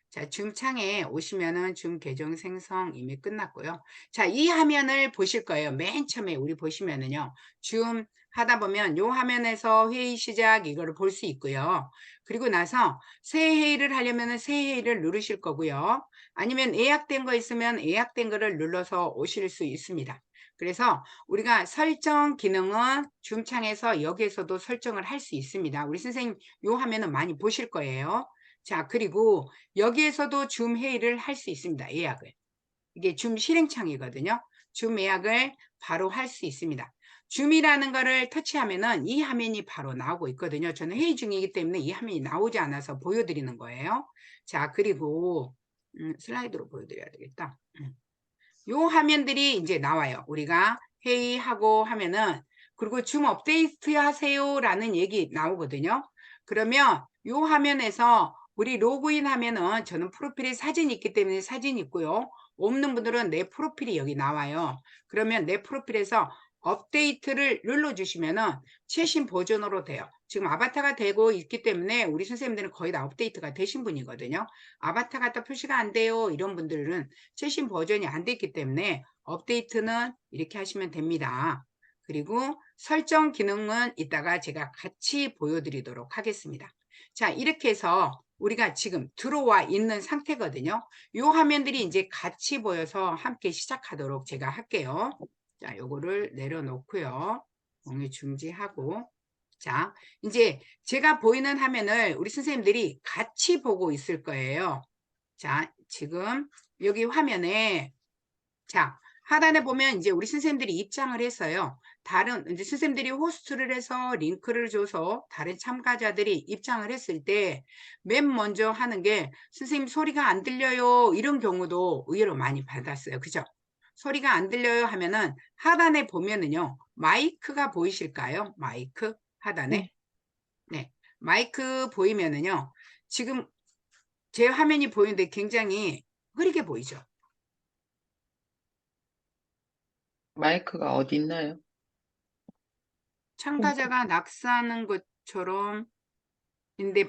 자, 줌 창에 오시면은 줌 계정 생성 이미 끝났고요. 자, 이 화면을 보실 거예요. 맨 처음에 우리 보시면은요. 줌 하다 보면 요 화면에서 회의 시작 이거를 볼 수 있고요. 그리고 나서 새 회의를 하려면은 새 회의를 누르실 거고요. 아니면 예약된 거 있으면 예약된 거를 눌러서 오실 수 있습니다. 그래서 우리가 설정 기능은 줌 창에서 여기에서도 설정을 할 수 있습니다. 우리 선생님 요 화면은 많이 보실 거예요. 자, 그리고 여기에서도 줌 회의를 할 수 있습니다. 예약을. 이게 줌 실행창이거든요. 줌 예약을 바로 할 수 있습니다. 줌이라는 거를 터치하면은 이 화면이 바로 나오고 있거든요. 저는 회의 중이기 때문에 이 화면이 나오지 않아서 보여드리는 거예요. 자, 그리고 슬라이드로 보여드려야 되겠다. 요 화면들이 이제 나와요. 우리가 회의하고 하면은 그리고 줌 업데이트 하세요 라는 얘기 나오거든요. 그러면 요 화면에서 우리 로그인 하면은 저는 프로필에 사진이 있기 때문에 사진이 있고요. 없는 분들은 내 프로필이 여기 나와요. 그러면 내 프로필에서 업데이트를 눌러주시면은 최신 버전으로 돼요. 지금 아바타가 되고 있기 때문에 우리 선생님들은 거의 다 업데이트가 되신 분이거든요. 아바타가 또 표시가 안 돼요. 이런 분들은 최신 버전이 안 됐기 때문에 업데이트는 이렇게 하시면 됩니다. 그리고 설정 기능은 이따가 제가 같이 보여드리도록 하겠습니다. 자, 이렇게 해서 우리가 지금 들어와 있는 상태거든요. 이 화면들이 이제 같이 보여서 함께 시작하도록 제가 할게요. 자, 요거를 내려놓고요. 공유 중지하고. 자, 이제 제가 보이는 화면을 우리 선생님들이 같이 보고 있을 거예요. 자, 지금 여기 화면에 자, 하단에 보면 이제 우리 선생님들이 입장을 했어요. 다른 이제 선생님들이 호스트를 해서 링크를 줘서 다른 참가자들이 입장을 했을 때 맨 먼저 하는 게 선생님 소리가 안 들려요. 이런 경우도 의외로 많이 받았어요. 그죠? 소리가 안 들려요 하면은 하단에 보면은요. 마이크가 보이실까요? 마이크 하단에. 네. 네. 마이크 보이면은요. 지금 제 화면이 보이는데 굉장히 흐리게 보이죠? 마이크가 어디 있나요? 참가자가 낙서하는 것처럼 인데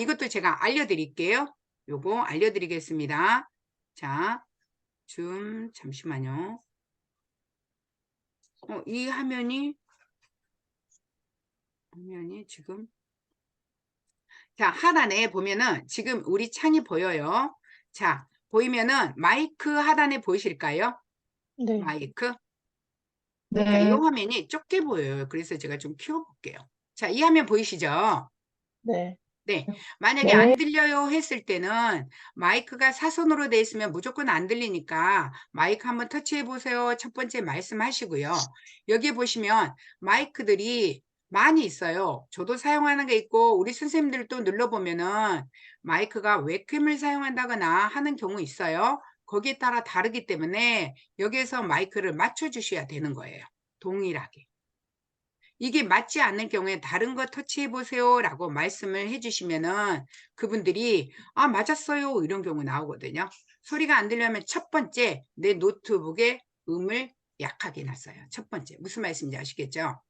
이것도 제가 알려드릴게요. 요거 알려드리겠습니다. 자, 잠시만요. 이 화면이 화면이 지금. 자, 하단에 보면은 지금 우리 창이 보여요. 자, 보이면은 마이크 하단에 보이실까요? 네. 마이크. 네. 자, 이 화면이 좁게 보여요. 그래서 제가 좀 키워볼게요. 자, 이 화면 보이시죠? 네. 네. 만약에 네. 안 들려요 했을 때는 마이크가 사선으로 돼 있으면 무조건 안 들리니까 마이크 한번 터치해 보세요. 첫 번째 말씀하시고요. 여기 보시면 마이크들이 많이 있어요. 저도 사용하는 게 있고 우리 선생님들도 눌러보면은 마이크가 웹캠을 사용한다거나 하는 경우 있어요. 거기에 따라 다르기 때문에 여기에서 마이크를 맞춰 주셔야 되는 거예요. 동일하게. 이게 맞지 않는 경우에 다른 거 터치해 보세요 라고 말씀을 해주시면은 그분들이 아 맞았어요 이런 경우 나오거든요. 소리가 안 들려면 첫 번째 내 노트북에 음을 약하게 놨어요. 첫 번째 무슨 말씀인지 아시겠죠?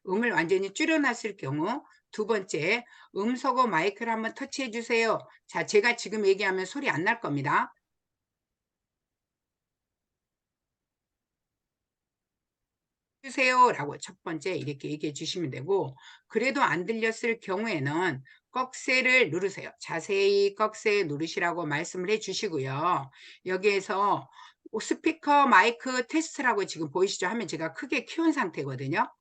음을 완전히 줄여놨을 경우. 두 번째 음소거 마이크를 한번 터치해 주세요. 자, 제가 지금 얘기하면 소리 안 날 겁니다. 주세요 라고 첫 번째 이렇게 얘기해 주시면 되고, 그래도 안 들렸을 경우에는 꺽쇠를 누르세요. 자세히 꺽쇠 누르시라고 말씀을 해 주시고요. 여기에서 스피커 마이크 테스트라고 지금 보이시죠? 하면 제가 크게 키운 상태거든요.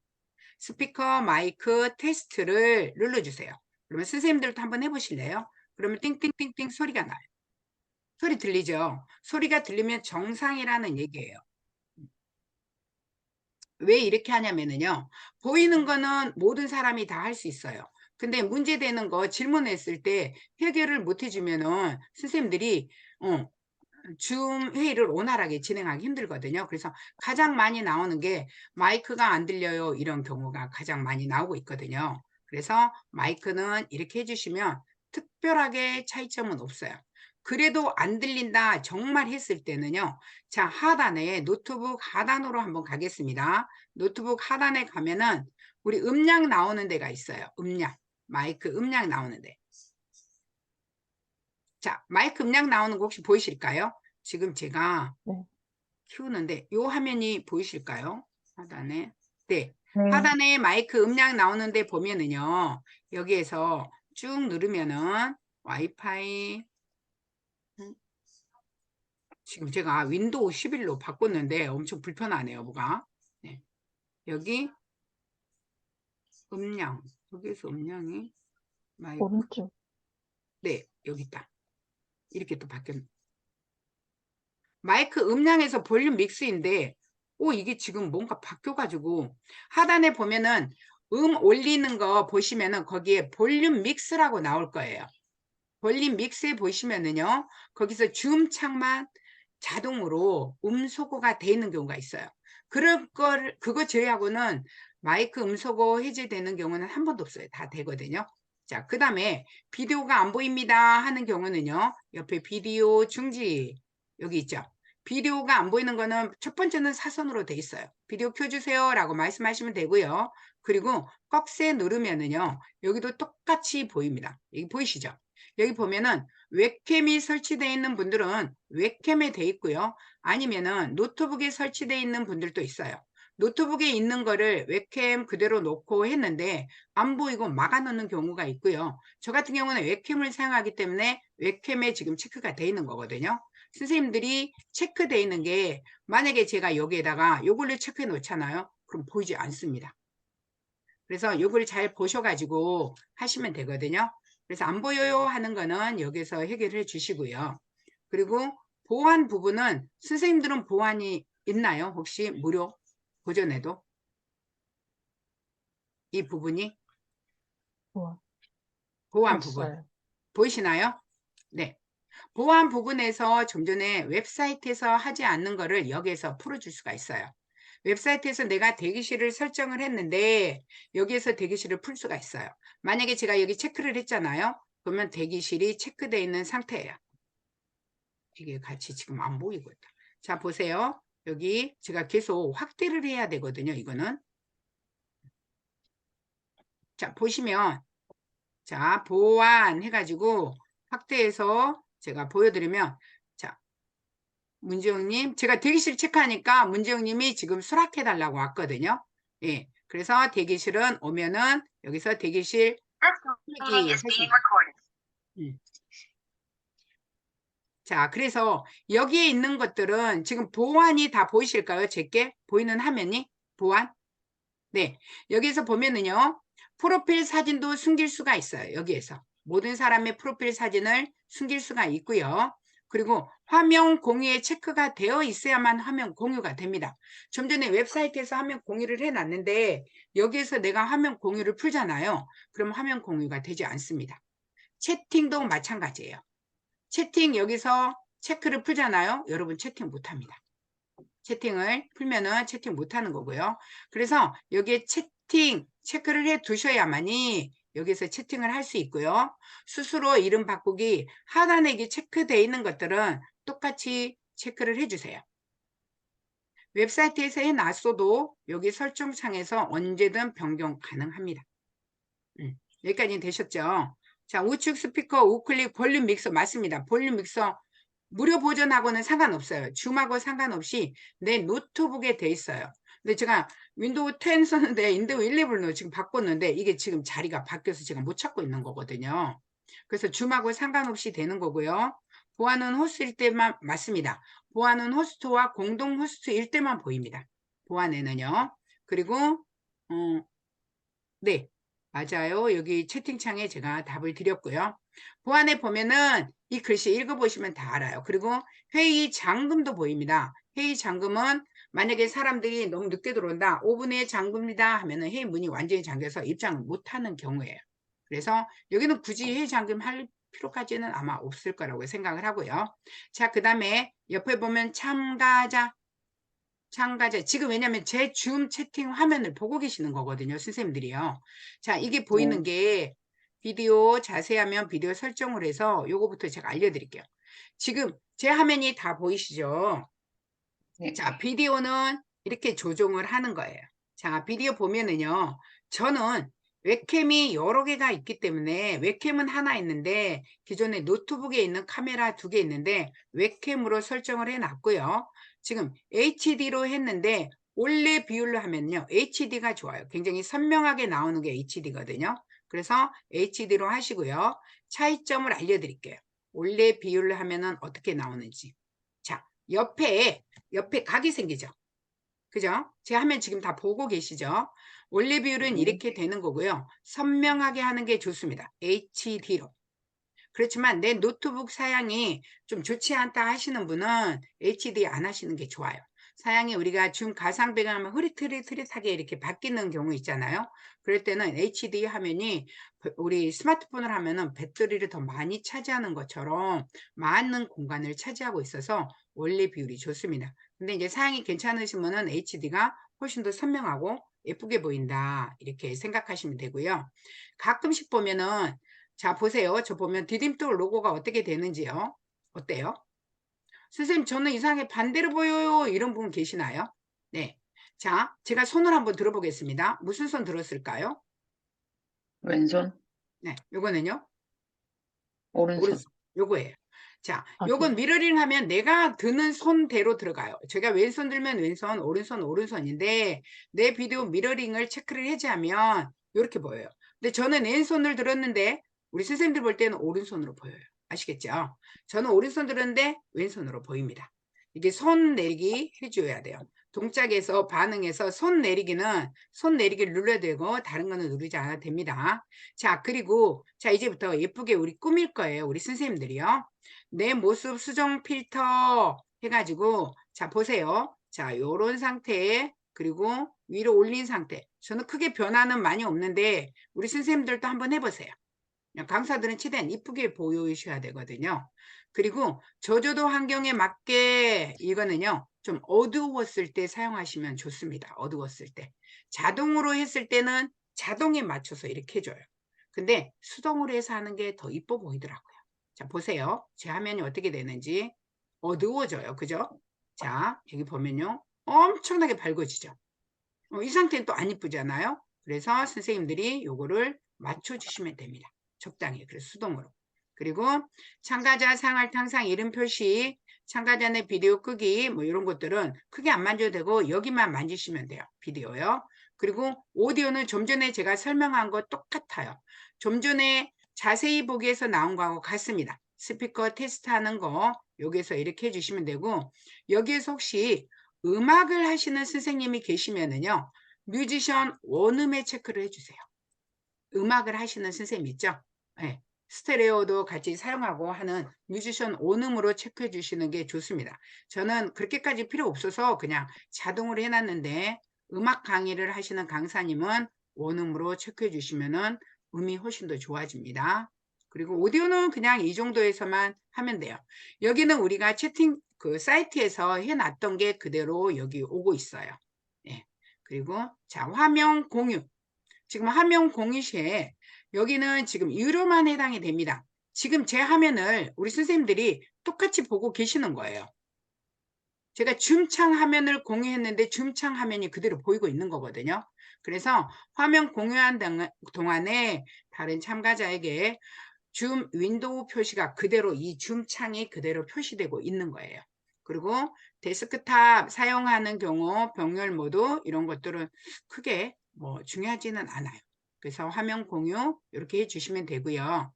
스피커 마이크 테스트를 눌러주세요. 그러면 선생님들도 한번 해보실래요? 그러면 띵띵띵띵 소리가 나요. 소리 들리죠? 소리가 들리면 정상이라는 얘기예요. 왜 이렇게 하냐면요. 보이는 거는 모든 사람이 다 할 수 있어요. 근데 문제되는 거 질문했을 때 해결을 못 해주면은 선생님들이 줌 회의를 원활하게 진행하기 힘들거든요. 그래서 가장 많이 나오는 게 마이크가 안 들려요. 이런 경우가 가장 많이 나오고 있거든요. 그래서 마이크는 이렇게 해주시면 특별하게 차이점은 없어요. 그래도 안 들린다 정말 했을 때는요. 자, 하단에 노트북 하단으로 한번 가겠습니다. 노트북 하단에 가면은 우리 음량 나오는 데가 있어요. 음량. 마이크 음량 나오는 데. 자, 마이크 음량 나오는 거 혹시 보이실까요? 지금 제가 네. 키우는데 요 화면이 보이실까요? 하단에. 네. 네. 하단에 마이크 음량 나오는데 보면은요. 여기에서 쭉 누르면은 와이파이 지금 제가 윈도우 11로 바꿨는데 엄청 불편하네요. 뭐가. 네. 여기 음량. 여기서 음량이 마이크. 오른쪽. 네. 여기 있다. 이렇게 또 바뀌었네. 마이크 음량에서 볼륨 믹스인데 이게 지금 뭔가 바뀌어가지고 하단에 보면은 올리는 거 보시면은 거기에 볼륨 믹스라고 나올 거예요. 볼륨 믹스에 보시면은요 거기서 줌 창만 자동으로 음소거가 돼 있는 경우가 있어요. 그거 제외하고는 마이크 음소거 해제되는 경우는 한 번도 없어요. 다 되거든요. 자, 그 다음에 비디오가 안 보입니다 하는 경우는요 옆에 비디오 중지 여기 있죠. 비디오가 안 보이는 거는 첫 번째는 사선으로 돼 있어요. 비디오 켜주세요 라고 말씀하시면 되고요. 그리고 꺽쇠 누르면은요 여기도 똑같이 보입니다. 여기 보이시죠? 여기 보면은 웹캠이 설치되어 있는 분들은 웹캠에 돼 있고요. 아니면은 노트북에 설치되어 있는 분들도 있어요. 노트북에 있는 거를 웹캠 그대로 놓고 했는데 안 보이고 막아 놓는 경우가 있고요. 저 같은 경우는 웹캠을 사용하기 때문에 웹캠에 지금 체크가 돼 있는 거거든요. 선생님들이 체크되어 있는 게 만약에 제가 여기에다가 요걸로 체크해 놓잖아요. 그럼 보이지 않습니다. 그래서 요걸 잘 보셔가지고 하시면 되거든요. 그래서 안 보여요 하는 거는 여기서 해결해 주시고요. 그리고 보안 부분은 선생님들은 보안이 있나요? 혹시 무료 보존에도 이 부분이 우와. 보안 부분 없어요. 보이시나요? 네. 보안 부분에서 좀 전에 웹사이트에서 하지 않는 거를 여기에서 풀어줄 수가 있어요. 웹사이트에서 내가 대기실을 설정을 했는데 여기에서 대기실을 풀 수가 있어요. 만약에 제가 여기 체크를 했잖아요. 그러면 대기실이 체크되어 있는 상태예요. 이게 같이 지금 안 보이고 있다. 자, 보세요. 여기 제가 계속 확대를 해야 되거든요. 이거는. 자, 보시면 자, 보안 해가지고 확대해서 제가 보여드리면 자, 문지영님, 제가 대기실 체크하니까 문지영님이 지금 수락해달라고 왔거든요. 예. 그래서 대기실은 오면은 여기서 대기실 풀기 하시면 자, 그래서 여기에 있는 것들은 지금 보안이 다 보이실까요? 제게 보이는 화면이 보안? 네, 여기서 보면은요, 프로필 사진도 숨길 수가 있어요. 여기에서 모든 사람의 프로필 사진을 숨길 수가 있고요. 그리고 화면 공유에 체크가 되어 있어야만 화면 공유가 됩니다. 좀 전에 웹사이트에서 화면 공유를 해놨는데 여기에서 내가 화면 공유를 풀잖아요. 그럼 화면 공유가 되지 않습니다. 채팅도 마찬가지예요. 채팅 여기서 체크를 풀잖아요. 여러분 채팅 못합니다. 채팅을 풀면은 채팅 못하는 거고요. 그래서 여기에 채팅 체크를 해 두셔야만이 여기서 채팅을 할 수 있고요. 스스로 이름 바꾸기 하단에 이게 체크되어 있는 것들은 똑같이 체크를 해주세요. 웹사이트에서 해놨어도 여기 설정창에서 언제든 변경 가능합니다. 여기까지 되셨죠? 자, 우측 스피커, 우클릭, 볼륨 믹서 맞습니다. 볼륨 믹서 무료 버전하고는 상관없어요. 줌하고 상관없이 내 노트북에 돼 있어요. 근데 제가 윈도우 10 썼는데 윈도우 11으로 지금 바꿨는데 이게 지금 자리가 바뀌어서 제가 못 찾고 있는 거거든요. 그래서 줌하고 상관없이 되는 거고요. 보안은 호스트일 때만 맞습니다. 보안은 호스트와 공동 호스트일 때만 보입니다. 보안에는요. 그리고 네, 맞아요. 여기 채팅창에 제가 답을 드렸고요. 보안에 보면은 이 글씨 읽어보시면 다 알아요. 그리고 회의 잠금도 보입니다. 회의 잠금은 만약에 사람들이 너무 늦게 들어온다. 5분에 잠금이다 하면은 회의 문이 완전히 잠겨서 입장을 못하는 경우예요. 그래서 여기는 굳이 회의 잠금 할 필요까지는 아마 없을 거라고 생각을 하고요. 자, 그 다음에 옆에 보면 참가자. 지금 왜냐면 제 줌 채팅 화면을 보고 계시는 거거든요. 선생님들이요. 자, 이게 보이는 게 비디오 자세하면 비디오 설정을 해서 요거부터 제가 알려드릴게요. 지금 제 화면이 다 보이시죠? 네. 자, 비디오는 이렇게 조정을 하는 거예요. 자, 비디오 보면은요. 저는 웹캠이 여러 개가 있기 때문에 웹캠은 하나 있는데 기존에 노트북에 있는 카메라 2개 있는데 웹캠으로 설정을 해놨고요. 지금 HD로 했는데 원래 비율로 하면요. HD가 좋아요. 굉장히 선명하게 나오는 게 HD거든요. 그래서 HD로 하시고요. 차이점을 알려드릴게요. 원래 비율로 하면은 어떻게 나오는지. 자, 옆에 각이 생기죠. 그죠? 제 화면 지금 다 보고 계시죠? 원래 비율은 이렇게 되는 거고요. 선명하게 하는 게 좋습니다. HD로. 그렇지만 내 노트북 사양이 좀 좋지 않다 하시는 분은 HD 안 하시는 게 좋아요. 사양이 우리가 줌 가상 배경하면 흐릿흐릿하게 이렇게 바뀌는 경우 있잖아요. 그럴 때는 HD 화면이 우리 스마트폰을 하면은 배터리를 더 많이 차지하는 것처럼 많은 공간을 차지하고 있어서 원래 비율이 좋습니다. 근데 이제 사양이 괜찮으신 분은 HD가 훨씬 더 선명하고 예쁘게 보인다 이렇게 생각하시면 되고요. 가끔씩 보면은 자, 보세요. 저 보면 디딤돌 로고가 어떻게 되는지요? 어때요? 선생님, 저는 이상하게 반대로 보여요. 이런 분 계시나요? 네. 자, 제가 손을 한번 들어보겠습니다. 무슨 손 들었을까요? 왼손, 네, 요거는요? 오른손. 오른손. 요거예요. 자, 아, 요건 미러링 하면 내가 드는 손대로 들어가요. 제가 왼손 들면 왼손, 오른손인데 내 비디오 미러링을 체크를 해제하면 이렇게 보여요. 근데 저는 왼손을 들었는데 우리 선생님들 볼 때는 오른손으로 보여요. 아시겠죠? 저는 오른손 들었는데 왼손으로 보입니다. 이게 손 내리기 해줘야 돼요. 동작에서 반응해서 손 내리기를 눌러야 되고 다른 거는 누르지 않아도 됩니다. 자, 그리고 자 이제부터 예쁘게 우리 꾸밀 거예요. 우리 선생님들이요. 내 모습 수정 필터 해가지고 자 보세요. 자 요런 상태에 그리고 위로 올린 상태. 저는 크게 변화는 많이 없는데 우리 선생님들도 한번 해보세요. 강사들은 최대한 이쁘게 보여주셔야 되거든요. 그리고 저조도 환경에 맞게 이거는요. 좀 어두웠을 때 사용하시면 좋습니다. 어두웠을 때. 자동으로 했을 때는 자동에 맞춰서 이렇게 해줘요. 근데 수동으로 해서 하는 게 더 이뻐 보이더라고요. 자, 보세요. 제 화면이 어떻게 되는지 어두워져요. 그죠? 자, 여기 보면요. 엄청나게 밝아지죠. 이 상태는 또 안 이쁘잖아요. 그래서 선생님들이 요거를 맞춰주시면 됩니다. 적당히. 그래서 수동으로. 그리고 참가자 생활 항상 이름 표시 참가자의 비디오 끄기 뭐 이런 것들은 크게 안 만져도 되고 여기만 만지시면 돼요. 비디오요. 그리고 오디오는 좀 전에 제가 설명한 거 똑같아요. 좀 전에 자세히 보기에서 나온 거하고 같습니다. 스피커 테스트하는 거 여기서 이렇게 해주시면 되고, 여기에서 혹시 음악을 하시는 선생님이 계시면은요, 뮤지션 원음에 체크를 해주세요. 음악을 하시는 선생님 있죠? 네. 스테레오도 같이 사용하고 하는 뮤지션 원음으로 체크해 주시는 게 좋습니다. 저는 그렇게까지 필요 없어서 그냥 자동으로 해놨는데, 음악 강의를 하시는 강사님은 원음으로 체크해 주시면은 음이 훨씬 더 좋아집니다. 그리고 오디오는 그냥 이 정도에서만 하면 돼요. 여기는 우리가 채팅 그 사이트에서 해놨던 게 그대로 여기 오고 있어요. 네. 그리고 자, 화면 공유. 지금 화면 공유 시에 여기는 지금 유료만 해당이 됩니다. 지금 제 화면을 우리 선생님들이 똑같이 보고 계시는 거예요. 제가 줌창 화면을 공유했는데 줌창 화면이 그대로 보이고 있는 거거든요. 그래서 화면 공유한 동안에 다른 참가자에게 줌 윈도우 표시가 그대로 이 줌창이 그대로 표시되고 있는 거예요. 그리고 데스크탑 사용하는 경우 병렬 모드 이런 것들은 크게 뭐 중요하지는 않아요. 그래서 화면 공유 이렇게 해주시면 되고요.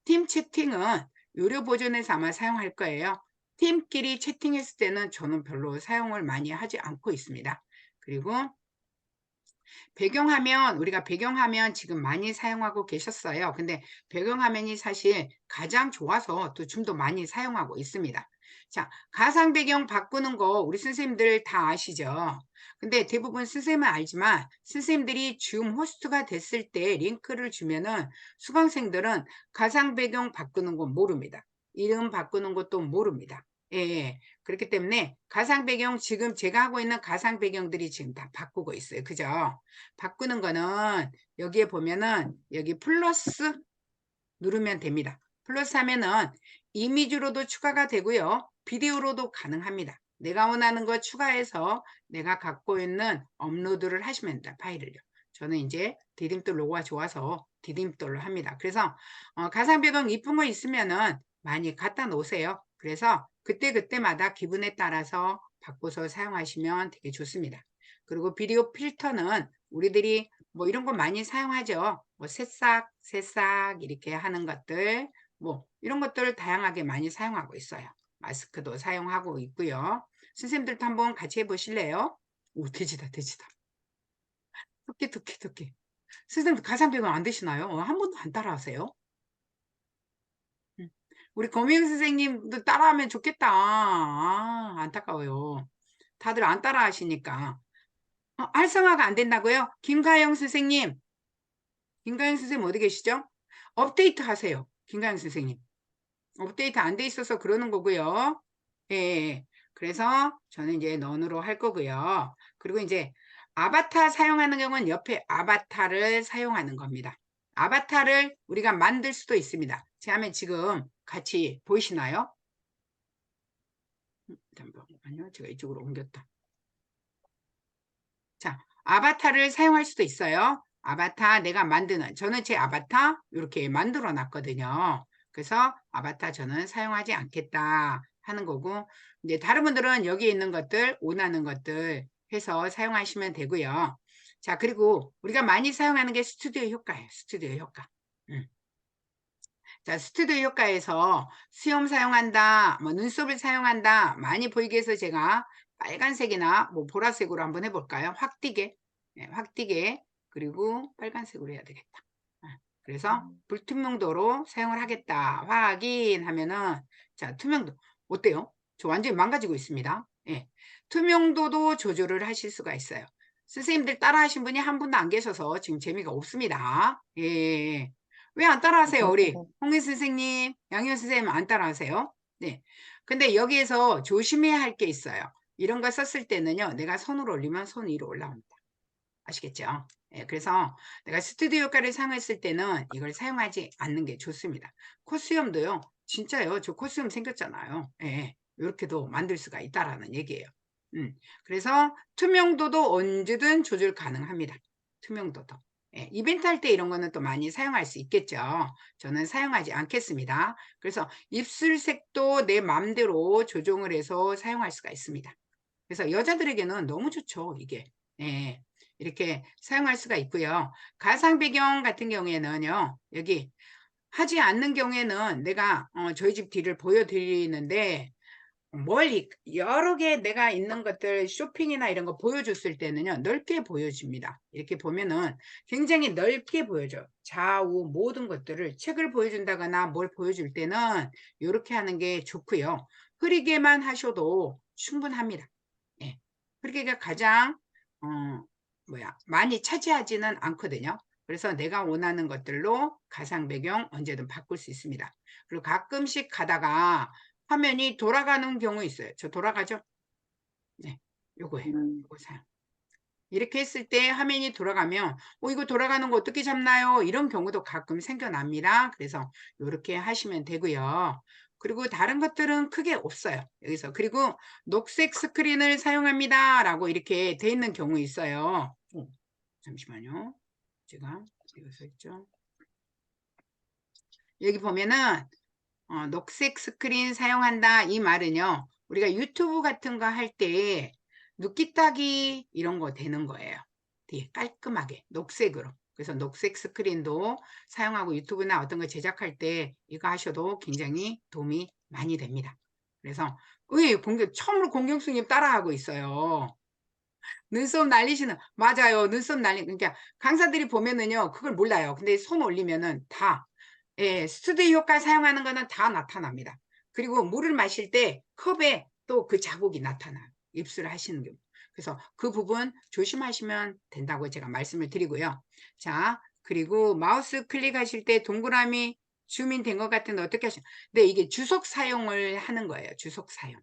팀 채팅은 유료 버전에서 아마 사용할 거예요. 팀끼리 채팅했을 때는 저는 별로 사용을 많이 하지 않고 있습니다. 그리고 배경화면, 우리가 배경화면 지금 많이 사용하고 계셨어요. 근데 배경화면이 사실 가장 좋아서 또 좀 더 많이 사용하고 있습니다. 자, 가상 배경 바꾸는 거 우리 선생님들 다 아시죠? 근데 대부분 선생님은 알지만 선생님들이 줌 호스트가 됐을 때 링크를 주면은 수강생들은 가상 배경 바꾸는 건 모릅니다. 이름 바꾸는 것도 모릅니다. 예. 그렇기 때문에 가상 배경 지금 제가 하고 있는 가상 배경들이 지금 다 바꾸고 있어요. 그죠? 바꾸는 거는 여기에 보면은 여기 플러스 누르면 됩니다. 플러스 하면은 이미지로도 추가가 되고요. 비디오로도 가능합니다. 내가 원하는 거 추가해서 내가 갖고 있는 업로드를 하시면 됩니다. 파일을요. 저는 이제 디딤돌 로고가 좋아서 디딤돌로 합니다. 그래서 가상 배경 이쁜 거 있으면은 많이 갖다 놓으세요. 그래서 그때그때마다 기분에 따라서 바꿔서 사용하시면 되게 좋습니다. 그리고 비디오 필터는 우리들이 뭐 이런 거 많이 사용하죠. 뭐 새싹 이렇게 하는 것들, 뭐 이런 것들을 다양하게 많이 사용하고 있어요. 마스크도 사용하고 있고요. 선생님들도 한번 같이 해보실래요? 오, 돼지다. 토끼. 선생님들 가상 배경 안 되시나요? 한 번도 안 따라하세요? 우리 거미경 선생님도 따라하면 좋겠다. 아, 안타까워요. 다들 안 따라 하시니까. 활성화가 안 된다고요? 김가영 선생님 어디 계시죠? 업데이트 하세요. 김가영 선생님. 업데이트 안 돼 있어서 그러는 거고요. 예. 그래서 저는 이제 넌으로 할 거고요. 그리고 이제 아바타 사용하는 경우는 옆에 아바타를 사용하는 겁니다. 아바타를 우리가 만들 수도 있습니다. 제 화면 지금 같이 보이시나요? 잠깐만요. 제가 이쪽으로 옮겼다. 자, 아바타를 사용할 수도 있어요. 아바타 내가 만드는, 저는 제 아바타 이렇게 만들어 놨거든요. 그래서 아바타 저는 사용하지 않겠다 하는 거고, 이제 다른 분들은 여기 있는 것들, 원하는 것들 해서 사용하시면 되고요. 자, 그리고 우리가 많이 사용하는 게 스튜디오 효과예요. 스튜디오 효과. 자, 스튜디오 효과에서 수염 사용한다, 뭐 눈썹을 사용한다, 많이 보이게 해서 제가 빨간색이나 뭐 보라색으로 한번 해볼까요? 확 띄게. 네, 확 띄게. 그리고 빨간색으로 해야 되겠다. 그래서 불투명도로 사용을 하겠다. 확인하면은, 자, 투명도. 어때요? 저 완전히 망가지고 있습니다. 예. 투명도도 조절을 하실 수가 있어요. 선생님들 따라 하신 분이 한 분도 안 계셔서 지금 재미가 없습니다. 예. 왜 안 따라 하세요? 우리 홍희 선생님, 양현 선생님 안 따라 하세요? 네. 근데 여기에서 조심해야 할 게 있어요. 이런 거 썼을 때는요, 내가 손을 올리면 손 위로 올라옵니다. 아시겠죠? 예, 그래서 내가 스튜디오 효과를 사용했을 때는 이걸 사용하지 않는 게 좋습니다. 코수염도요, 진짜요. 저 코수염 생겼잖아요. 예, 이렇게도 만들 수가 있다라는 얘기예요. 그래서 투명도도 언제든 조절 가능합니다. 투명도도. 예, 이벤트 할 때 이런 거는 또 많이 사용할 수 있겠죠. 저는 사용하지 않겠습니다. 그래서 입술색도 내 맘대로 조정을 해서 사용할 수가 있습니다. 그래서 여자들에게는 너무 좋죠, 이게. 예, 이렇게 사용할 수가 있고요. 가상 배경 같은 경우에는요, 여기 하지 않는 경우에는 내가 저희 집 뒤를 보여드리는데, 멀리 여러 개 내가 있는 것들 쇼핑이나 이런 거 보여줬을 때는요, 넓게 보여줍니다. 이렇게 보면은 굉장히 넓게 보여줘. 좌우 모든 것들을 책을 보여준다거나 뭘 보여줄 때는 이렇게 하는 게 좋고요. 흐리게만 하셔도 충분합니다. 예. 흐리게가 가장 많이 차지하지는 않거든요. 그래서 내가 원하는 것들로 가상 배경 언제든 바꿀 수 있습니다. 그리고 가끔씩 가다가 화면이 돌아가는 경우 있어요. 저 돌아가죠? 네, 요거예요. 요거 사용. 이렇게 했을 때 화면이 돌아가면 이거 돌아가는 거 어떻게 잡나요? 이런 경우도 가끔 생겨납니다. 그래서 이렇게 하시면 되고요. 그리고 다른 것들은 크게 없어요. 여기서. 그리고 녹색 스크린을 사용합니다. 라고 이렇게 돼 있는 경우 있어요. 잠시만요. 제가 이거 써있죠. 여기 보면은 녹색 스크린 사용한다 이 말은요, 우리가 유튜브 같은 거 할 때 눕기 따기 이런 거 되는 거예요. 되게 깔끔하게 녹색으로. 그래서 녹색 스크린도 사용하고 유튜브나 어떤 거 제작할 때 이거 하셔도 굉장히 도움이 많이 됩니다. 그래서 처음으로 공경수님 따라하고 있어요. 눈썹 날리시는, 맞아요. 눈썹 그러니까 강사들이 보면은요, 그걸 몰라요. 근데 손 올리면은 다, 예, 스튜디오 효과 사용하는 거는 다 나타납니다. 그리고 물을 마실 때 컵에 또 그 자국이 나타나요. 입술을 하시는 경우. 그래서 그 부분 조심하시면 된다고 제가 말씀을 드리고요. 자, 그리고 마우스 클릭하실 때 동그라미 줌인 된 것 같은데 어떻게 하시나요? 네, 이게 주석 사용을 하는 거예요. 주석 사용.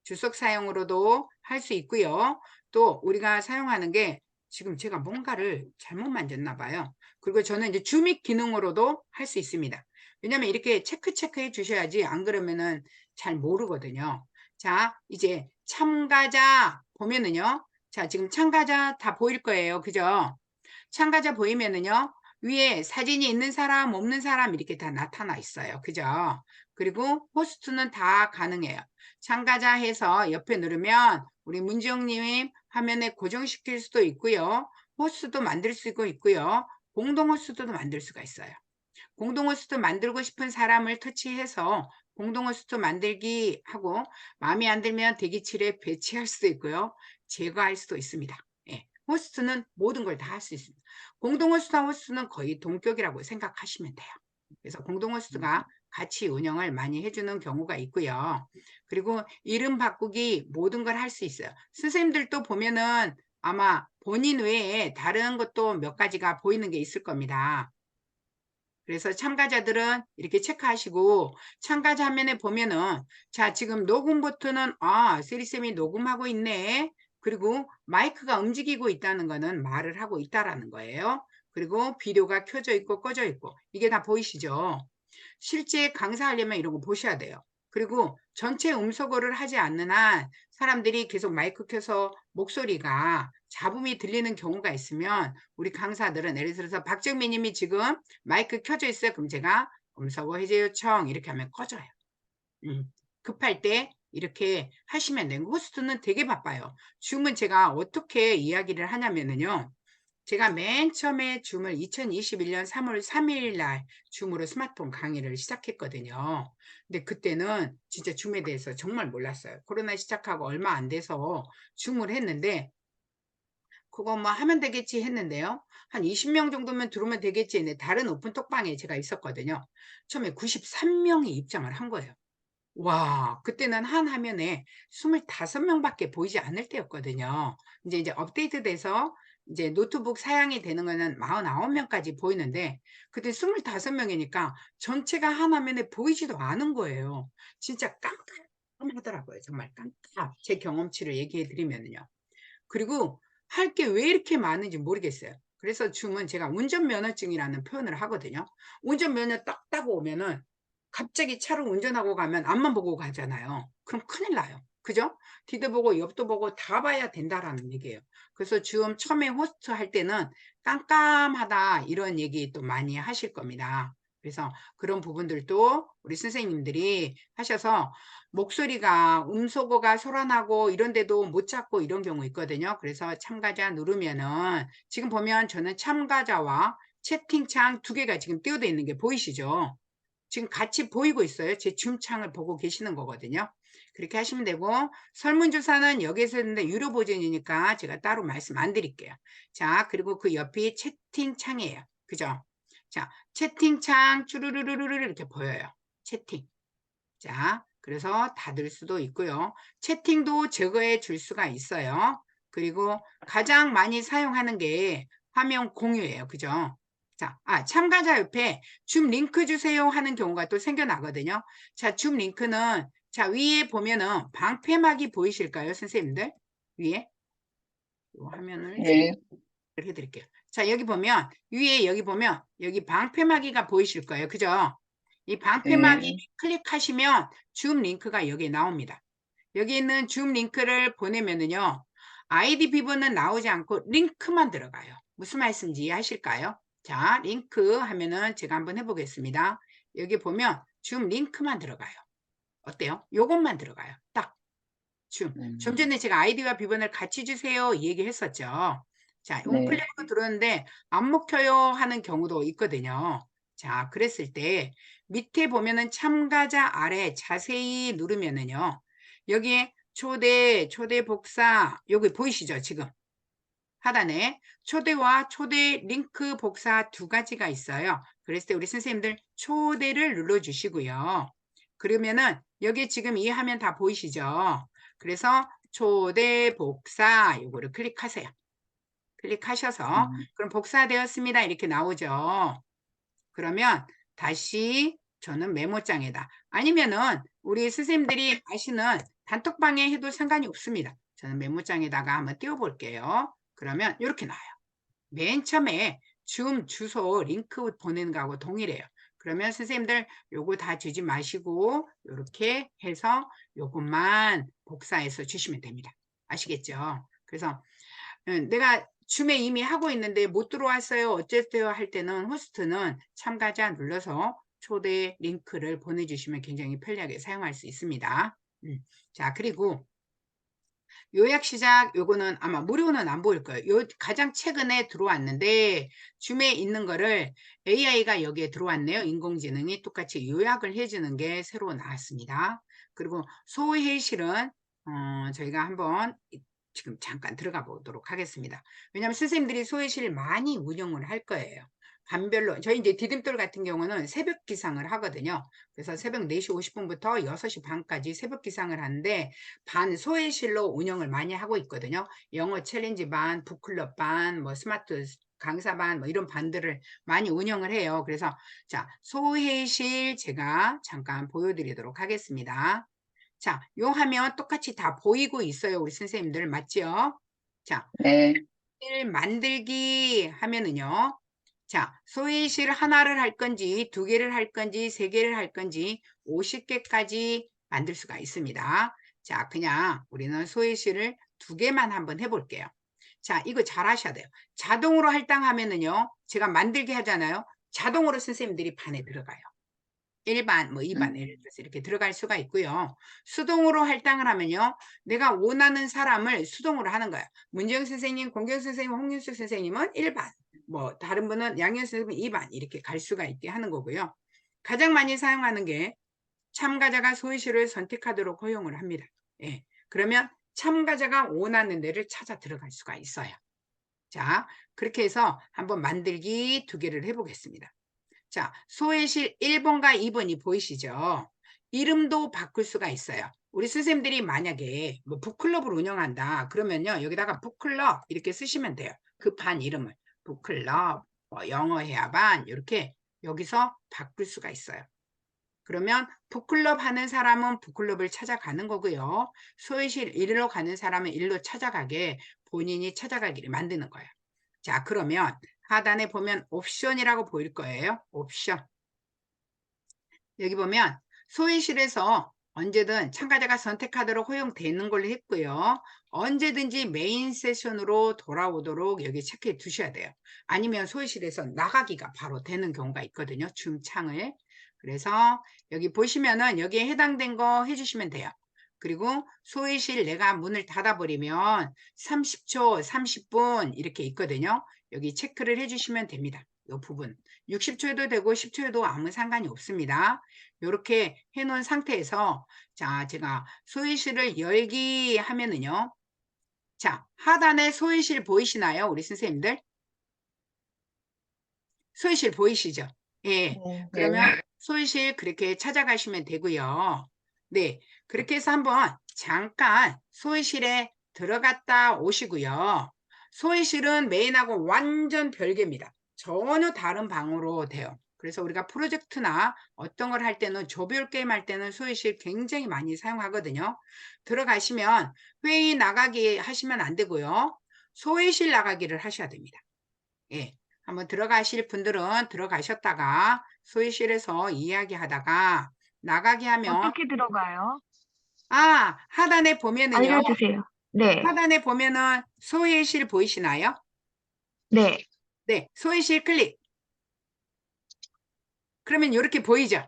주석 사용으로도 할 수 있고요. 또 우리가 사용하는 게 지금 제가 뭔가를 잘못 만졌나 봐요. 그리고 저는 이제 줌입 기능으로도 할 수 있습니다. 왜냐면 이렇게 체크해 주셔야지 안 그러면은 잘 모르거든요. 자, 이제 참가자 보면은요. 자, 지금 참가자 다 보일 거예요. 그죠? 참가자 보이면은요. 위에 사진이 있는 사람, 없는 사람 이렇게 다 나타나 있어요. 그죠? 그리고 호스트는 다 가능해요. 참가자 해서 옆에 누르면 우리 문지영님 화면에 고정시킬 수도 있고요. 호스트도 만들 수도 있고요. 공동 호스트도 만들 수가 있어요. 공동 호스트 만들고 싶은 사람을 터치해서 공동 호스트 만들기 하고 마음에 안 들면 대기실에 배치할 수도 있고요. 제거할 수도 있습니다. 예, 호스트는 모든 걸 다 할 수 있습니다. 공동 호스트와 호스트는 거의 동격이라고 생각하시면 돼요. 그래서 공동 호스트가 같이 운영을 많이 해주는 경우가 있고요. 그리고 이름 바꾸기 모든 걸 할 수 있어요. 선생님들도 보면은 아마 본인 외에 다른 것도 몇 가지가 보이는 게 있을 겁니다. 그래서 참가자들은 이렇게 체크하시고 참가자 화면에 보면은 자, 지금 녹음 버튼은 세리쌤이 녹음하고 있네. 그리고 마이크가 움직이고 있다는 거는 말을 하고 있다라는 거예요. 그리고 비디오가 켜져 있고 꺼져 있고 이게 다 보이시죠? 실제 강사하려면 이런 거 보셔야 돼요. 그리고 전체 음소거를 하지 않는 한 사람들이 계속 마이크 켜서 목소리가 잡음이 들리는 경우가 있으면 우리 강사들은 예를 들어서 박정민 님이 지금 마이크 켜져 있어요. 그럼 제가 음소거 해제 요청 이렇게 하면 꺼져요. 급할 때 이렇게 하시면 돼요. 호스트는 되게 바빠요. 줌은 제가 어떻게 이야기를 하냐면요. 제가 맨 처음에 줌을 2021년 3월 3일 날 줌으로 스마트폰 강의를 시작했거든요. 근데 그때는 진짜 줌에 대해서 정말 몰랐어요. 코로나 시작하고 얼마 안 돼서 줌을 했는데 그거 뭐 하면 되겠지 했는데요. 한 20명 정도면 들어오면 되겠지 했는데 다른 오픈톡방에 제가 있었거든요. 처음에 93명이 입장을 한 거예요. 와, 그때는 한 화면에 25명밖에 보이지 않을 때였거든요. 이제 업데이트 돼서 이제 노트북 사양이 되는 거는 49명까지 보이는데 그때 25명이니까 전체가 한 화면에 보이지도 않은 거예요. 진짜 깜깜하더라고요. 정말 깜깜. 제 경험치를 얘기해 드리면요. 그리고 할 게 왜 이렇게 많은지 모르겠어요. 그래서 줌은 제가 운전면허증이라는 표현을 하거든요. 운전면허 딱 따고 오면은 갑자기 차를 운전하고 가면 앞만 보고 가잖아요. 그럼 큰일 나요. 그죠? 뒤도 보고 옆도 보고 다 봐야 된다라는 얘기예요. 그래서 지금 처음에 호스트 할 때는 깜깜하다 이런 얘기 또 많이 하실 겁니다. 그래서 그런 부분들도 우리 선생님들이 하셔서 목소리가 음소거가 소란하고 이런데도 못 찾고 이런 경우 있거든요. 그래서 참가자 누르면은 지금 보면 저는 참가자와 채팅창 두 개가 지금 띄어져 있는 게 보이시죠? 지금 같이 보이고 있어요. 제 줌창을 보고 계시는 거거든요. 그렇게 하시면 되고, 설문조사는 여기서 했는데 유료 버전이니까 제가 따로 말씀 안 드릴게요. 자, 그리고 그 옆이 채팅창이에요. 그죠? 자, 채팅창 쭈루루루루 이렇게 보여요. 채팅. 자, 그래서 닫을 수도 있고요. 채팅도 제거해 줄 수가 있어요. 그리고 가장 많이 사용하는 게 화면 공유예요. 그죠? 자, 참가자 옆에 줌 링크 주세요 하는 경우가 또 생겨나거든요. 자, 줌 링크는 자, 위에 보면은 방패막이 보이실까요, 선생님들? 위에? 이 화면을 네. 해드릴게요. 자, 여기 보면 위에 여기 보면 여기 방패막이가 보이실 거예요. 그죠? 이 방패막이 네. 클릭하시면 줌 링크가 여기에 나옵니다. 여기 있는 줌 링크를 보내면은요. 아이디 비번은 나오지 않고 링크만 들어가요. 무슨 말씀인지 이해하실까요? 자, 링크 하면은 제가 한번 해보겠습니다. 여기 보면 줌 링크만 들어가요. 어때요? 요것만 들어가요. 딱. 좀 전에 제가 아이디와 비번을 같이 주세요 얘기했었죠. 자, 네. 온플레이로 들어오는데 안 먹혀요 하는 경우도 있거든요. 자, 그랬을 때 밑에 보면은 참가자 아래 자세히 누르면은요. 여기에 초대 복사 여기 보이시죠? 지금 하단에 초대와 초대 링크 복사 두 가지가 있어요. 그랬을 때 우리 선생님들 초대를 눌러주시고요. 그러면은 여기 지금 이 화면 다 보이시죠? 그래서 초대 복사 요거를 클릭하세요. 클릭하셔서 그럼 복사되었습니다. 이렇게 나오죠. 그러면 다시 저는 메모장에다 아니면은 우리 선생님들이 아시는 단톡방에 해도 상관이 없습니다. 저는 메모장에다가 한번 띄워볼게요. 그러면 이렇게 나와요. 맨 처음에 줌 주소 링크 보내는 거하고 동일해요. 그러면 선생님들 요거 다 주지 마시고 이렇게 해서 요것만 복사해서 주시면 됩니다. 아시겠죠? 그래서 내가 줌에 이미 하고 있는데 못 들어왔어요. 어쨌어요 할 때는 호스트는 참가자 눌러서 초대 링크를 보내주시면 굉장히 편리하게 사용할 수 있습니다. 자, 그리고 요약 시작 요거는 아마 무료는 안 보일 거예요. 요 가장 최근에 들어왔는데 줌에 있는 거를 AI가 여기에 들어왔네요. 인공지능이 똑같이 요약을 해주는 게 새로 나왔습니다. 그리고 소회실은 저희가 한번 지금 잠깐 들어가 보도록 하겠습니다. 왜냐하면 선생님들이 소회실 많이 운영을 할 거예요. 반별로 저희 이제 디딤돌 같은 경우는 새벽 기상을 하거든요. 그래서 새벽 4시 50분부터 6시 반까지 새벽 기상을 하는데 반 소회실로 운영을 많이 하고 있거든요. 영어 챌린지 반, 북클럽 반, 뭐 스마트 강사 반, 뭐 이런 반들을 많이 운영을 해요. 그래서 자, 소회실 제가 잠깐 보여드리도록 하겠습니다. 자, 요 화면 똑같이 다 보이고 있어요. 우리 선생님들 맞죠? 자, 네. 소회실 만들기 하면은요. 자, 소회실 하나를 할 건지, 두 개를 할 건지, 세 개를 할 건지, 50개까지 만들 수가 있습니다. 자, 그냥 우리는 소회실을 두 개만 한번 해볼게요. 자, 이거 잘 하셔야 돼요. 자동으로 할당하면은요, 제가 만들게 하잖아요. 자동으로 선생님들이 반에 들어가요. 1반, 뭐 2반, 예를 들어서 이렇게 들어갈 수가 있고요. 수동으로 할당을 하면요. 내가 원하는 사람을 수동으로 하는 거예요. 문재영 선생님, 공경 선생님, 홍윤숙 선생님은 1반, 뭐 다른 분은 양현 선생님은 2반 이렇게 갈 수가 있게 하는 거고요. 가장 많이 사용하는 게 참가자가 소위실을 선택하도록 허용을 합니다. 예. 그러면 참가자가 원하는 데를 찾아 들어갈 수가 있어요. 자, 그렇게 해서 한번 만들기 두 개를 해보겠습니다. 자, 소회실 1번과 2번이 보이시죠? 이름도 바꿀 수가 있어요. 우리 선생님들이 만약에 뭐 북클럽을 운영한다 그러면요 여기다가 북클럽 이렇게 쓰시면 돼요. 그 반 이름을 북클럽, 뭐 영어 회화반 이렇게 여기서 바꿀 수가 있어요. 그러면 북클럽 하는 사람은 북클럽을 찾아가는 거고요. 소회실 1로 가는 사람은 1로 찾아가게 본인이 찾아가기를 만드는 거예요. 자, 그러면 하단에 보면 옵션이라고 보일 거예요. 옵션. 여기 보면 소회실에서 언제든 참가자가 선택하도록 허용되는 걸로 했고요. 언제든지 메인 세션으로 돌아오도록 여기 체크해 두셔야 돼요. 아니면 소위실에서 나가기가 바로 되는 경우가 있거든요. 줌 창을. 그래서 여기 보시면은 여기에 해당된 거 해주시면 돼요. 그리고 소위실 내가 문을 닫아버리면 30초, 30분 이렇게 있거든요. 여기 체크를 해주시면 됩니다. 이 부분. 60초에도 되고 10초에도 아무 상관이 없습니다. 이렇게 해놓은 상태에서 자, 제가 소위실을 열기 하면은요. 자, 하단에 소위실 보이시나요? 우리 선생님들? 소위실 보이시죠? 예. 네. 그러면 소위실 그렇게 찾아가시면 되고요. 네. 그렇게 해서 한번 잠깐 소위실에 들어갔다 오시고요. 소위실은 메인하고 완전 별개입니다. 전혀 다른 방으로 돼요. 그래서 우리가 프로젝트나 어떤 걸 할 때는 조별 게임 할 때는 소위실 굉장히 많이 사용하거든요. 들어가시면 회의 나가기 하시면 안 되고요. 소위실 나가기를 하셔야 됩니다. 예. 한번 들어가실 분들은 들어가셨다가 소위실에서 이야기하다가 나가게 하면 어떻게 들어가요? 하단에 보면은요. 알려주세요. 네, 하단에 보면은 소위실 보이시나요? 네, 네. 소위실 클릭. 그러면 이렇게 보이죠?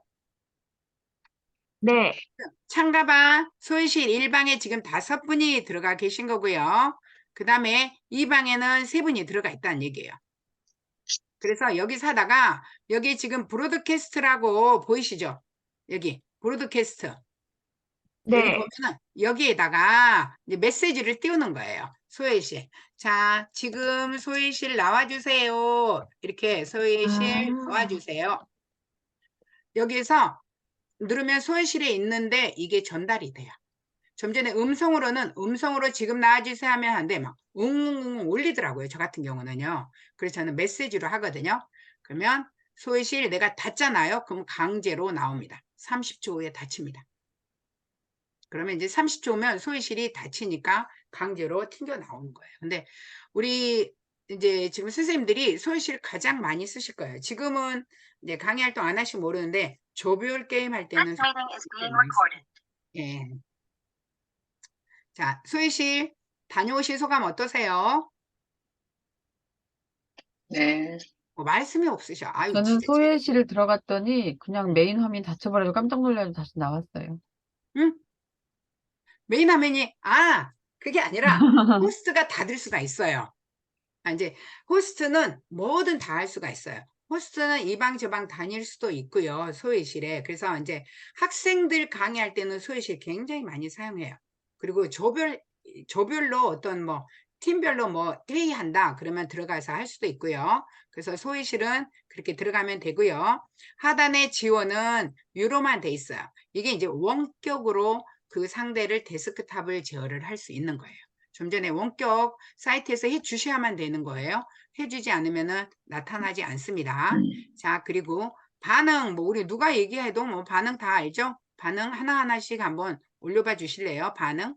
네, 참가방 소위실 1방에 지금 5분이 들어가 계신 거고요. 그 다음에 2방에는 3분이 들어가 있다는 얘기예요. 그래서 여기 사다가 여기 지금 브로드캐스트라고 보이시죠? 여기 브로드캐스트. 여기 네. 보면은 여기에다가 이제 메시지를 띄우는 거예요. 소혜실. 자, 지금 소혜실 나와주세요. 이렇게 소혜실 나와주세요. 여기서 누르면 소혜실에 있는데 이게 전달이 돼요. 좀 전에 음성으로 지금 나와주세요 하면 안 돼. 막 웅웅웅 올리더라고요. 저 같은 경우는요. 그래서 저는 메시지로 하거든요. 그러면 소위실 내가 닫잖아요. 그럼 강제로 나옵니다. 30초 후에 닫힙니다. 그러면 이제 30초 후면 소위실이 닫히니까 강제로 튕겨 나오는 거예요. 근데 우리 이제 지금 선생님들이 소위실 가장 많이 쓰실 거예요. 지금은 이제 강의 활동 안 하시면 모르는데 조별 게임 할 때는 예. 자, 소희실 다녀오신 소감 어떠세요? 네. 뭐 말씀이 없으셔. 아유, 저는 진짜. 소외실을 들어갔더니 그냥 메인 화면 닫혀버려서 깜짝 놀라서 다시 나왔어요. 응? 메인 화면이, 그게 아니라 호스트가 닫을 수가 있어요. 이제 호스트는 뭐든 다 할 수가 있어요. 호스트는 이 방 저 방 다닐 수도 있고요. 소위실에. 그래서 이제 학생들 강의할 때는 소위실 굉장히 많이 사용해요. 그리고 조별로 어떤 뭐 팀별로 뭐 회의한다 그러면 들어가서 할 수도 있고요. 그래서 소위실은 그렇게 들어가면 되고요. 하단의 지원은 유로만 돼 있어요. 이게 이제 원격으로 그 상대를 데스크탑을 제어를 할 수 있는 거예요. 좀 전에 원격 사이트에서 해주셔야만 되는 거예요. 해주지 않으면 나타나지 않습니다. 자, 그리고 반응, 뭐 우리 누가 얘기해도 뭐 반응 다 알죠? 반응 하나하나씩 한번 올려봐 주실래요? 반응?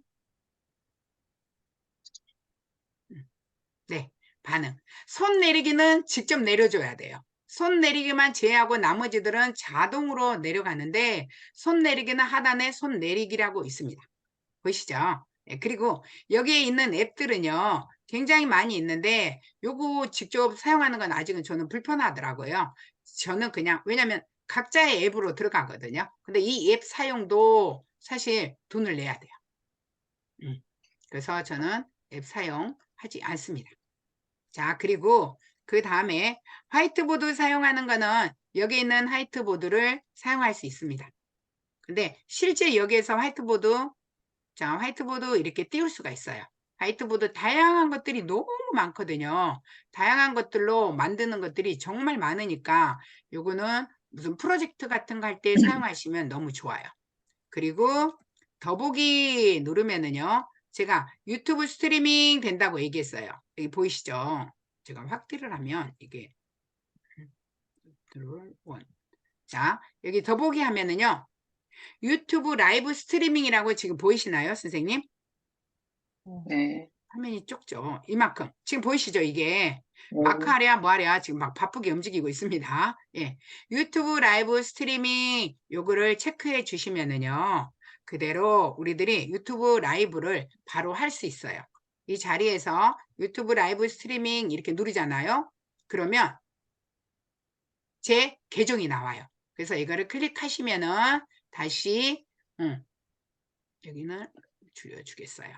네, 반응. 손 내리기는 직접 내려줘야 돼요. 손 내리기만 제외하고 나머지들은 자동으로 내려가는데 손 내리기는 하단에 손 내리기라고 있습니다. 보이시죠? 네, 그리고 여기에 있는 앱들은요 굉장히 많이 있는데 요거 직접 사용하는 건 아직은 저는 불편하더라고요. 저는 그냥 왜냐면 각자의 앱으로 들어가거든요. 근데 이 앱 사용도 사실 돈을 내야 돼요. 그래서 저는 앱 사용하지 않습니다. 자, 그리고 그 다음에 화이트보드 사용하는 거는 여기 있는 화이트보드를 사용할 수 있습니다. 근데 실제 여기에서 화이트보드 이렇게 띄울 수가 있어요. 화이트보드 다양한 것들이 너무 많거든요. 다양한 것들로 만드는 것들이 정말 많으니까 요거는 무슨 프로젝트 같은 거 할 때 사용하시면 너무 좋아요. 그리고 더보기 누르면은요. 제가 유튜브 스트리밍 된다고 얘기했어요. 여기 보이시죠? 제가 확대를 하면 이게 자, 여기 더보기 하면은요. 유튜브 라이브 스트리밍이라고 지금 보이시나요, 선생님? 네. 화면이 좁죠. 이만큼. 지금 보이시죠, 이게. 네. 마크하랴 뭐하랴 지금 막 바쁘게 움직이고 있습니다. 예. 유튜브 라이브 스트리밍 요거를 체크해 주시면은요. 그대로 우리들이 유튜브 라이브를 바로 할 수 있어요. 이 자리에서 유튜브 라이브 스트리밍 이렇게 누르잖아요. 그러면 제 계정이 나와요. 그래서 이거를 클릭하시면은 다시 여기는 줄여주겠어요.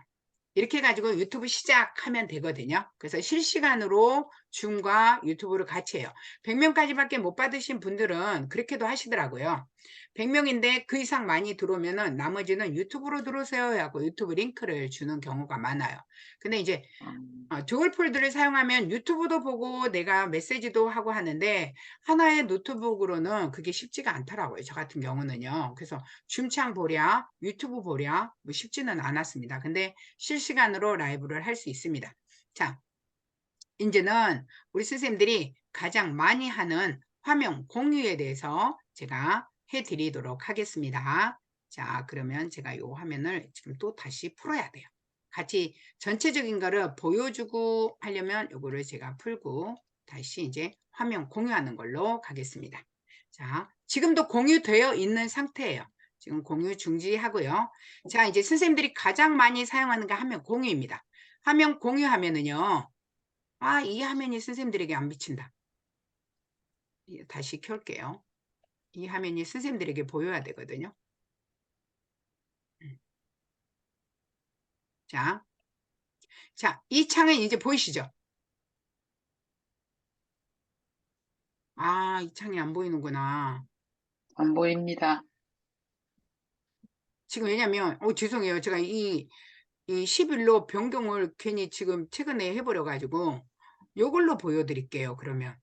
이렇게 해가지고 유튜브 시작하면 되거든요. 그래서 실시간으로 줌과 유튜브를 같이 해요. 100명까지밖에 못 받으신 분들은 그렇게도 하시더라고요. 100명인데 그 이상 많이 들어오면은 나머지는 유튜브로 들어오세요 하고 유튜브 링크를 주는 경우가 많아요. 근데 이제 듀얼 폴드를 사용하면 유튜브도 보고 내가 메시지도 하고 하는데 하나의 노트북으로는 그게 쉽지가 않더라고요. 저 같은 경우는요. 그래서 줌창 보랴, 유튜브 보랴 뭐 쉽지는 않았습니다. 근데 실시간으로 라이브를 할 수 있습니다. 자, 이제는 우리 선생님들이 가장 많이 하는 화면 공유에 대해서 제가 해드리도록 하겠습니다. 자, 그러면 제가 이 화면을 지금 또 다시 풀어야 돼요. 같이 전체적인 거를 보여주고 하려면 요거를 제가 풀고 다시 이제 화면 공유하는 걸로 가겠습니다. 자, 지금도 공유되어 있는 상태예요. 지금 공유 중지하고요. 자, 이제 선생님들이 가장 많이 사용하는 게 화면 공유입니다. 화면 공유하면은요. 이 화면이 선생님들에게 안 비친다. 다시 켤게요. 이 화면이 선생님들에게 보여야 되거든요. 자, 이 창은 이제 보이시죠? 이 창이 안 보이는구나. 안 보입니다. 지금 왜냐면, 죄송해요. 제가 이 10일로 변경을 괜히 지금 최근에 해버려가지고, 요걸로 보여드릴게요. 그러면.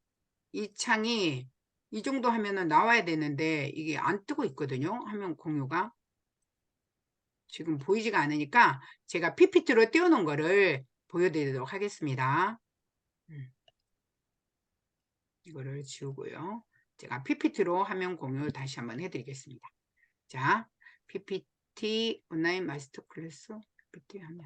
이 창이 이 정도 하면은 나와야 되는데, 이게 안 뜨고 있거든요. 화면 공유가. 지금 보이지가 않으니까 제가 PPT로 띄워놓은 거를 보여드리도록 하겠습니다. 이거를 지우고요. 제가 PPT로 화면 공유 다시 한번 해드리겠습니다. 자, PPT 온라인 마스터 클래스 PPT 화면.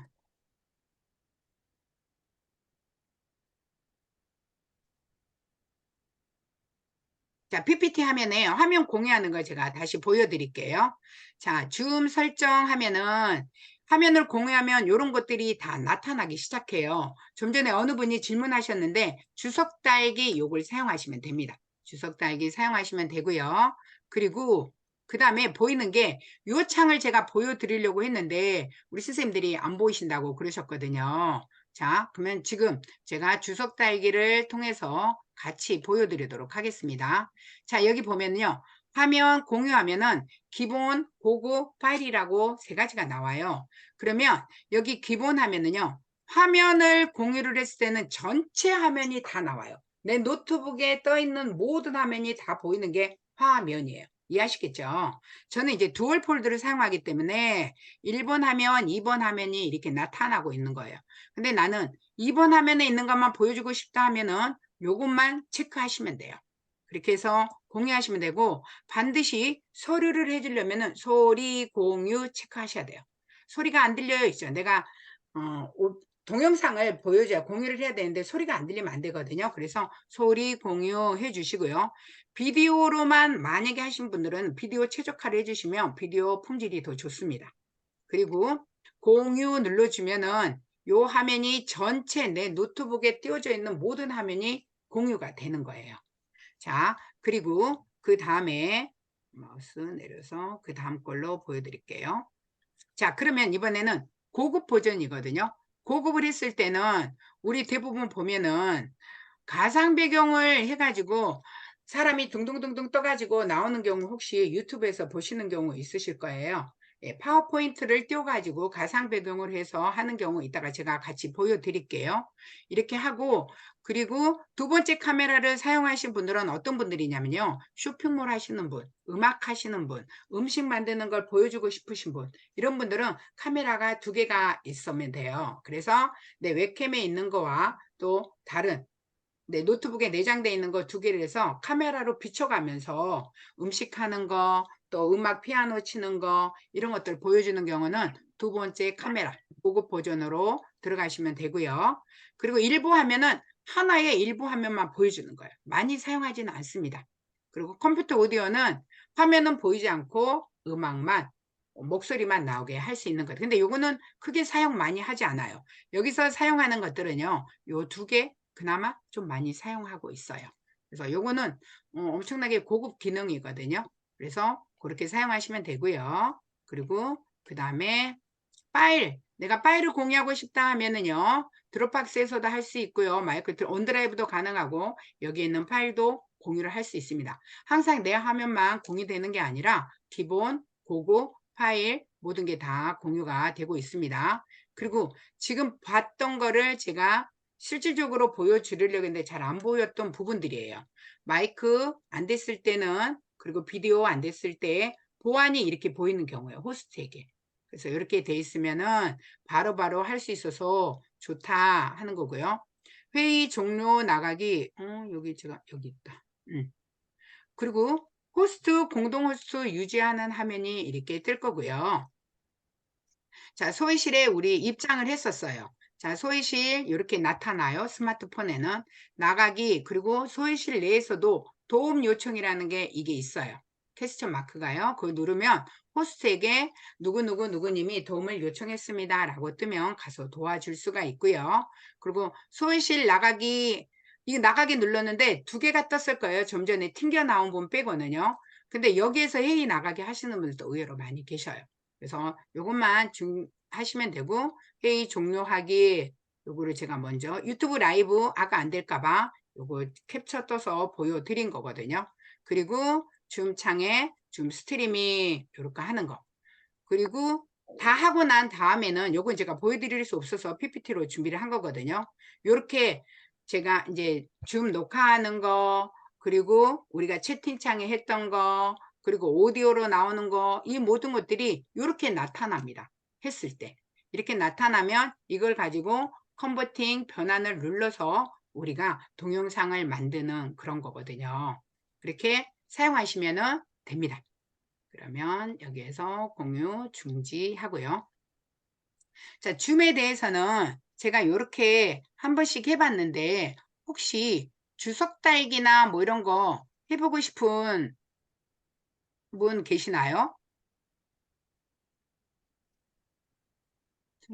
자, PPT 화면에 화면 공유하는 걸 제가 다시 보여드릴게요. 자, 줌 설정하면은 화면을 공유하면 이런 것들이 다 나타나기 시작해요. 좀 전에 어느 분이 질문하셨는데 주석 달기 요걸 사용하시면 됩니다. 주석 달기 사용하시면 되고요. 그리고 그 다음에 보이는 게 요 창을 제가 보여드리려고 했는데 우리 선생님들이 안 보이신다고 그러셨거든요. 자, 그러면 지금 제가 주석 달기를 통해서 같이 보여드리도록 하겠습니다. 자, 여기 보면요. 화면 공유하면은 기본, 고급, 파일이라고 세 가지가 나와요. 그러면 여기 기본 화면은요. 화면을 공유를 했을 때는 전체 화면이 다 나와요. 내 노트북에 떠 있는 모든 화면이 다 보이는 게 화면이에요. 이해하시겠죠? 저는 이제 듀얼 폴드를 사용하기 때문에 1번 화면, 2번 화면이 이렇게 나타나고 있는 거예요. 근데 나는 2번 화면에 있는 것만 보여주고 싶다 하면은 요것만 체크하시면 돼요. 그렇게 해서 공유하시면 되고 반드시 소리를 해주려면은 소리 공유 체크하셔야 돼요. 소리가 안 들려요 있죠. 내가 동영상을 보여줘야 공유를 해야 되는데 소리가 안 들리면 안 되거든요. 그래서 소리 공유해 주시고요. 비디오로만 만약에 하신 분들은 비디오 최적화를 해주시면 비디오 품질이 더 좋습니다. 그리고 공유 눌러주면은 요 화면이 전체 내 노트북에 띄워져 있는 모든 화면이 공유가 되는 거예요. 자, 그리고 그 다음에 마우스 내려서 그 다음 걸로 보여드릴게요. 자, 그러면 이번에는 고급 버전이거든요. 고급을 했을 때는 우리 대부분 보면은 가상 배경을 해가지고 사람이 둥둥둥둥 떠가지고 나오는 경우 혹시 유튜브에서 보시는 경우 있으실 거예요. 파워포인트를 띄워가지고 가상 배경을 해서 하는 경우 이따가 제가 같이 보여드릴게요. 이렇게 하고 그리고 두 번째 카메라를 사용하신 분들은 어떤 분들이냐면요. 쇼핑몰 하시는 분, 음악 하시는 분, 음식 만드는 걸 보여주고 싶으신 분 이런 분들은 카메라가 두 개가 있으면 돼요. 그래서 내 웹캠에 있는 거와 또 다른 내 노트북에 내장되어 있는 거 두 개를 해서 카메라로 비춰가면서 음식 하는 거, 또 음악 피아노 치는 거 이런 것들 보여주는 경우는 두 번째 카메라 고급 버전으로 들어가시면 되고요. 그리고 일부 화면은 하나의 일부 화면만 보여주는 거예요. 많이 사용하지는 않습니다. 그리고 컴퓨터 오디오는 화면은 보이지 않고 음악만 목소리만 나오게 할 수 있는 것. 근데 요거는 크게 사용 많이 하지 않아요. 여기서 사용하는 것들은요, 요 두 개 그나마 좀 많이 사용하고 있어요. 그래서 요거는 엄청나게 고급 기능이거든요. 그래서 그렇게 사용하시면 되고요. 그리고 그 다음에 내가 파일을 공유하고 싶다 하면은요, 드롭박스에서도 할 수 있고요. 마이크 온드라이브도 가능하고 여기 있는 파일도 공유를 할 수 있습니다. 항상 내 화면만 공유되는 게 아니라 기본, 고급, 파일 모든 게 다 공유가 되고 있습니다. 그리고 지금 봤던 거를 제가 실질적으로 보여드리려고 했는데 잘 안 보였던 부분들이에요. 마이크 안 됐을 때는, 그리고 비디오 안 됐을 때 보안이 이렇게 보이는 경우에요. 호스트에게. 그래서 이렇게 돼 있으면은 바로바로 할 수 있어서 좋다 하는 거고요. 회의 종료 나가기, 여기 있다. 그리고 호스트, 공동 호스트 유지하는 화면이 이렇게 뜰 거고요. 자, 소위실에 우리 입장을 했었어요. 자, 소위실 이렇게 나타나요. 스마트폰에는 나가기, 그리고 소위실 내에서도 도움 요청이라는 게 이게 있어요. 퀘스천 마크가요. 그거 누르면 호스트에게 누구님이 도움을 요청했습니다 라고 뜨면 가서 도와줄 수가 있고요. 그리고 소위실 나가기, 이거 나가기 눌렀는데 두 개가 떴을 거예요. 좀 전에 튕겨 나온 분 빼고는요. 근데 여기에서 회의 나가기 하시는 분들도 의외로 많이 계셔요. 그래서 요것만 하시면 되고, 회의 종료하기, 요거를 제가 먼저 유튜브 라이브 아까 안 될까봐 요거 캡처 떠서 보여드린 거거든요. 그리고 줌 창에 줌 스트리밍 이렇게 하는 거. 그리고 다 하고 난 다음에는 요건 제가 보여드릴 수 없어서 PPT로 준비를 한 거거든요. 요렇게 제가 이제 줌 녹화하는 거, 그리고 우리가 채팅창에 했던 거, 그리고 오디오로 나오는 거, 이 모든 것들이 이렇게 나타납니다. 했을 때. 이렇게 나타나면 이걸 가지고 컨버팅 변환을 눌러서 우리가 동영상을 만드는 그런 거거든요. 그렇게 사용하시면 됩니다. 그러면 여기에서 공유 중지하고요. 자, 줌에 대해서는 제가 이렇게 한 번씩 해봤는데 혹시 주석 달기나 뭐 이런 거 해보고 싶은 분 계시나요?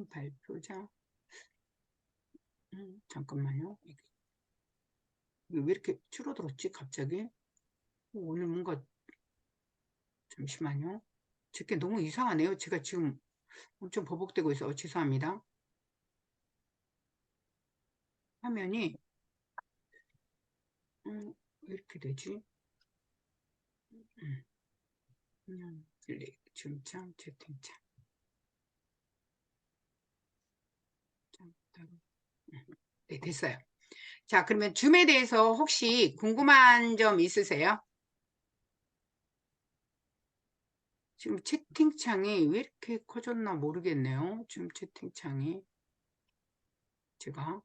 발표자. 잠깐만요. 이게 왜 이렇게 줄어들었지 갑자기? 오늘 뭔가 잠시만요. 제게 너무 이상하네요. 제가 지금 엄청 버벅대고 있어요. 죄송합니다. 화면이 왜 이렇게 되지? 그냥 줌창 채팅창. 네, 됐어요. 자, 그러면 줌에 대해서 혹시 궁금한 점 있으세요? 지금 채팅창이 왜 이렇게 커졌나 모르겠네요. 줌 채팅창이. 제가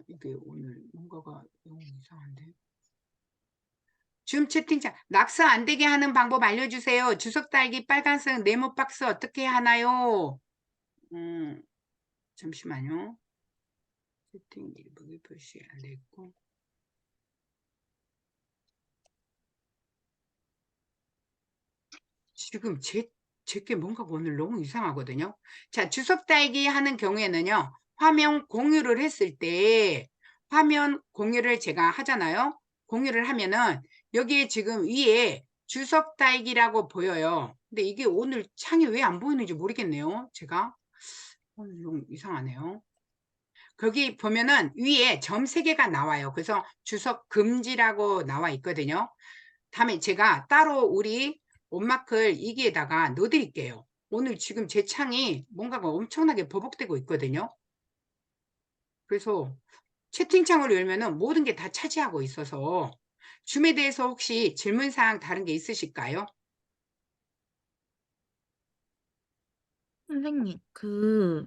이게 오늘 뭔가가 너무 이상한데. 줌 채팅창 낙서 안 되게 하는 방법 알려주세요. 주석 달기 빨간색 네모 박스 어떻게 하나요? 잠시만요. 채팅 일부기 표시 안 돼 있고. 지금 제게 뭔가 오늘 너무 이상하거든요. 자, 주석 달기 하는 경우에는요. 화면 공유를 했을 때 화면 공유를 제가 하잖아요. 공유를 하면은 여기에 지금 위에 주석 달기라고 보여요. 근데 이게 오늘 창이 왜 안 보이는지 모르겠네요. 제가 오늘 좀 이상하네요. 거기 보면은 위에 점 3개가 나와요. 그래서 주석 금지라고 나와 있거든요. 다음에 제가 따로 우리 온마클 이기에다가 넣어 드릴게요. 오늘 지금 제 창이 뭔가가 엄청나게 버벅대고 있거든요. 그래서 채팅창을 열면은 모든 게 다 차지하고 있어서 줌에 대해서 혹시 질문사항 다른 게 있으실까요? 선생님,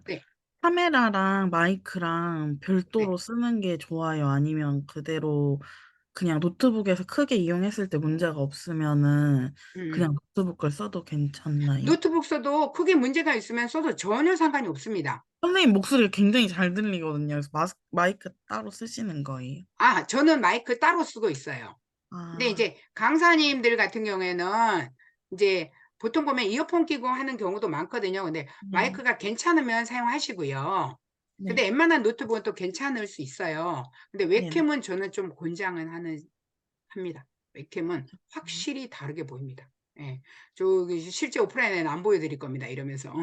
네. 카메라랑 마이크랑 별도로 쓰는 게 좋아요? 아니면 그대로 그냥 노트북에서 크게 이용했을 때 문제가 없으면은 그냥 노트북을 써도 괜찮나요? 노트북 써도 크게 문제가 있으면 써도 전혀 상관이 없습니다. 선생님 목소리가 굉장히 잘 들리거든요. 그래서 마이크 따로 쓰시는 거예요? 아, 저는 마이크 따로 쓰고 있어요. 근데 아, 이제 강사님들 같은 경우에는 이제 보통 보면 이어폰 끼고 하는 경우도 많거든요. 근데 마이크가 괜찮으면 사용하시고요. 근데 네. 웬만한 노트북은 또 괜찮을 수 있어요. 근데 네. 웹캠은 저는 좀 권장은 합니다. 웹캠은 확실히 다르게 보입니다. 예. 저기 실제 오프라인에는 안 보여드릴 겁니다. 이러면서.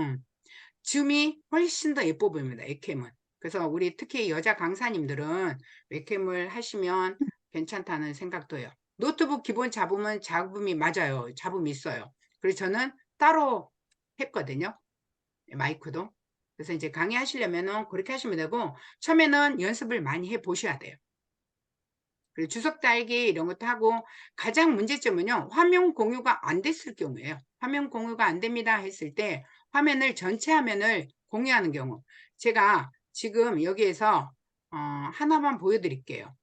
줌이 훨씬 더 예뻐 보입니다. 웹캠은. 그래서 우리 특히 여자 강사님들은 웹캠을 하시면 괜찮다는 생각도 해요. 노트북 기본 잡음이 맞아요. 잡음이 있어요. 그래서 저는 따로 했거든요. 마이크도. 그래서 이제 강의하시려면은 그렇게 하시면 되고, 처음에는 연습을 많이 해 보셔야 돼요. 그리고 주석 달기 이런 것도 하고, 가장 문제점은요, 화면 공유가 안 됐을 경우예요. 화면 공유가 안 됩니다 했을 때 전체 화면을 공유하는 경우, 제가 지금 여기에서 하나만 보여드릴게요.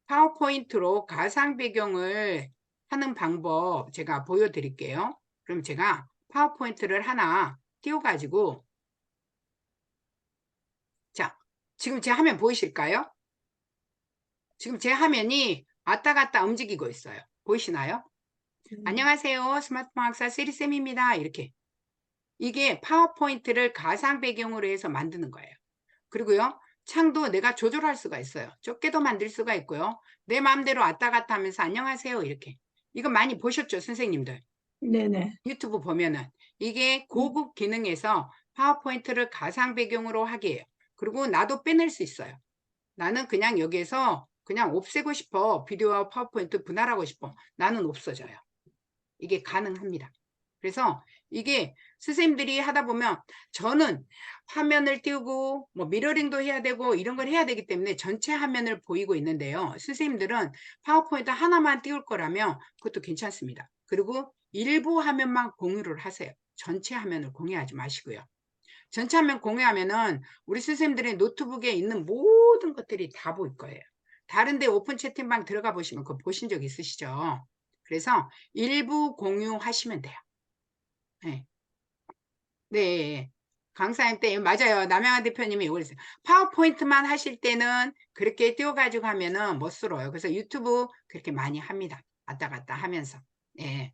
파워포인트로 가상 배경을 하는 방법 제가 보여드릴게요. 그럼 제가 파워포인트를 하나 띄워가지고, 자, 지금 제 화면 보이실까요? 지금 제 화면이 왔다 갔다 움직이고 있어요. 보이시나요? 안녕하세요. 스마트폰 학사 세리쌤입니다. 이렇게. 이게 파워포인트를 가상 배경으로 해서 만드는 거예요. 그리고요, 창도 내가 조절할 수가 있어요. 좁게도 만들 수가 있고요. 내 마음대로 왔다 갔다 하면서 안녕하세요. 이렇게. 이거 많이 보셨죠, 선생님들? 네네. 유튜브 보면은. 이게 고급 기능에서 파워포인트를 가상 배경으로 하게 해요. 그리고 나도 빼낼 수 있어요. 나는 그냥 여기에서 그냥 없애고 싶어. 비디오와 파워포인트 분할하고 싶어. 나는 없어져요. 이게 가능합니다. 그래서 이게 선생님들이 하다 보면 저는 화면을 띄우고 뭐 미러링도 해야 되고 이런 걸 해야 되기 때문에 전체 화면을 보이고 있는데요. 선생님들은 파워포인트 하나만 띄울 거라면 그것도 괜찮습니다. 그리고 일부 화면만 공유를 하세요. 전체 화면을 공유하지 마시고요. 전체 화면 공유하면은 우리 선생님들의 노트북에 있는 모든 것들이 다 보일 거예요. 다른데 오픈 채팅방 들어가 보시면 그거 보신 적 있으시죠? 그래서 일부 공유하시면 돼요. 네. 네. 강사님 때 맞아요. 남양아 대표님이 그랬어요. 파워포인트만 하실 때는 그렇게 띄워가지고 하면은 멋스러워요. 그래서 유튜브 그렇게 많이 합니다. 왔다 갔다 하면서. 네.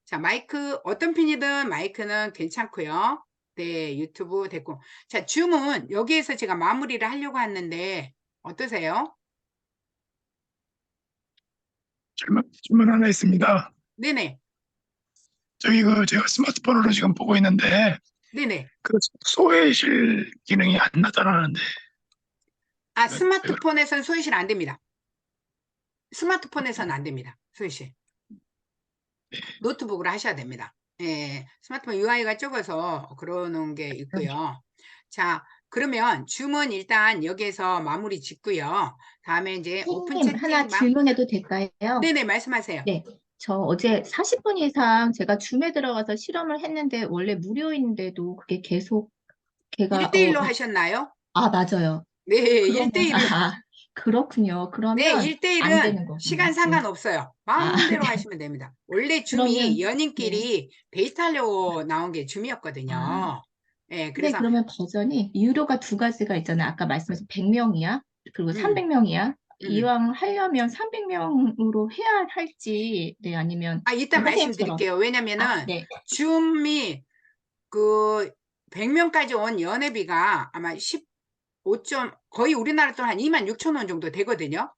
자, 마이크 어떤 핀이든 마이크는 괜찮고요. 네, 유튜브 됐고. 자, 줌은 여기에서 제가 마무리를 하려고 했는데 어떠세요? 질문 하나 있습니다. 네네. 저기 제가 스마트폰으로 지금 보고 있는데 네네. 그 소외실 기능이 안 나타나는데 아, 스마트폰에선 소외실 안 됩니다. 스마트폰에서는 안 됩니다. 소외실. 노트북으로 하셔야 됩니다. 예, 스마트폰 UI가 적어서 그러는 게 있고요. 자, 그러면 줌은 일단 여기에서 마무리 짓고요. 다음에 이제 오픈 선생님, 하나 채팅방. 질문해도 될까요? 네네, 말씀하세요. 네. 저 어제 40분 이상 제가 줌에 들어가서 실험을 했는데 원래 무료인데도 그게 계속 걔가 1대1로 하셨나요? 아, 맞아요. 네, 그러면 1대1로. 그렇군요. 네, 그러면 안 1대1은 되는 거군요. 시간 네. 상관없어요. 마음대로 네. 하시면 됩니다. 원래 그러면 줌이 연인끼리 데이트하려고 나온 게 아, 줌이었거든요. 네, 근데 그래서 그러면 버전이 유료가 두 가지가 있잖아요. 아까 말씀하신 100명이야. 그리고 300명이야. 이왕 하려면 300명으로 해야 할지, 네, 아니면 아, 이따 선생님처럼. 말씀드릴게요. 왜냐면은 네. 줌이 그 100명까지 온 연회비가 아마 15점, 거의 우리나라 돈 한 26,000원 정도 되거든요.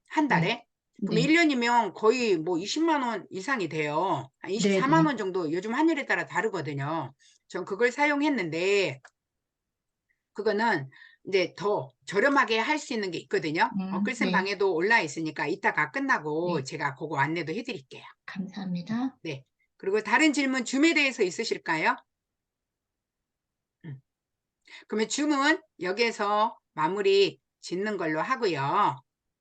한 달에. 그럼 네. 1년이면 거의 뭐 20만 원 이상이 돼요. 한 24만 원 정도 요즘 환율에 따라 다르거든요. 전 그걸 사용했는데 그거는 이제 더 저렴하게 할 수 있는 게 있거든요. 글쓴 네. 방에도 올라 있으니까 이따가 끝나고 네. 제가 그거 안내도 해드릴게요. 감사합니다. 네. 그리고 다른 질문 줌에 대해서 있으실까요? 그러면 줌은 여기에서 마무리 짓는 걸로 하고요.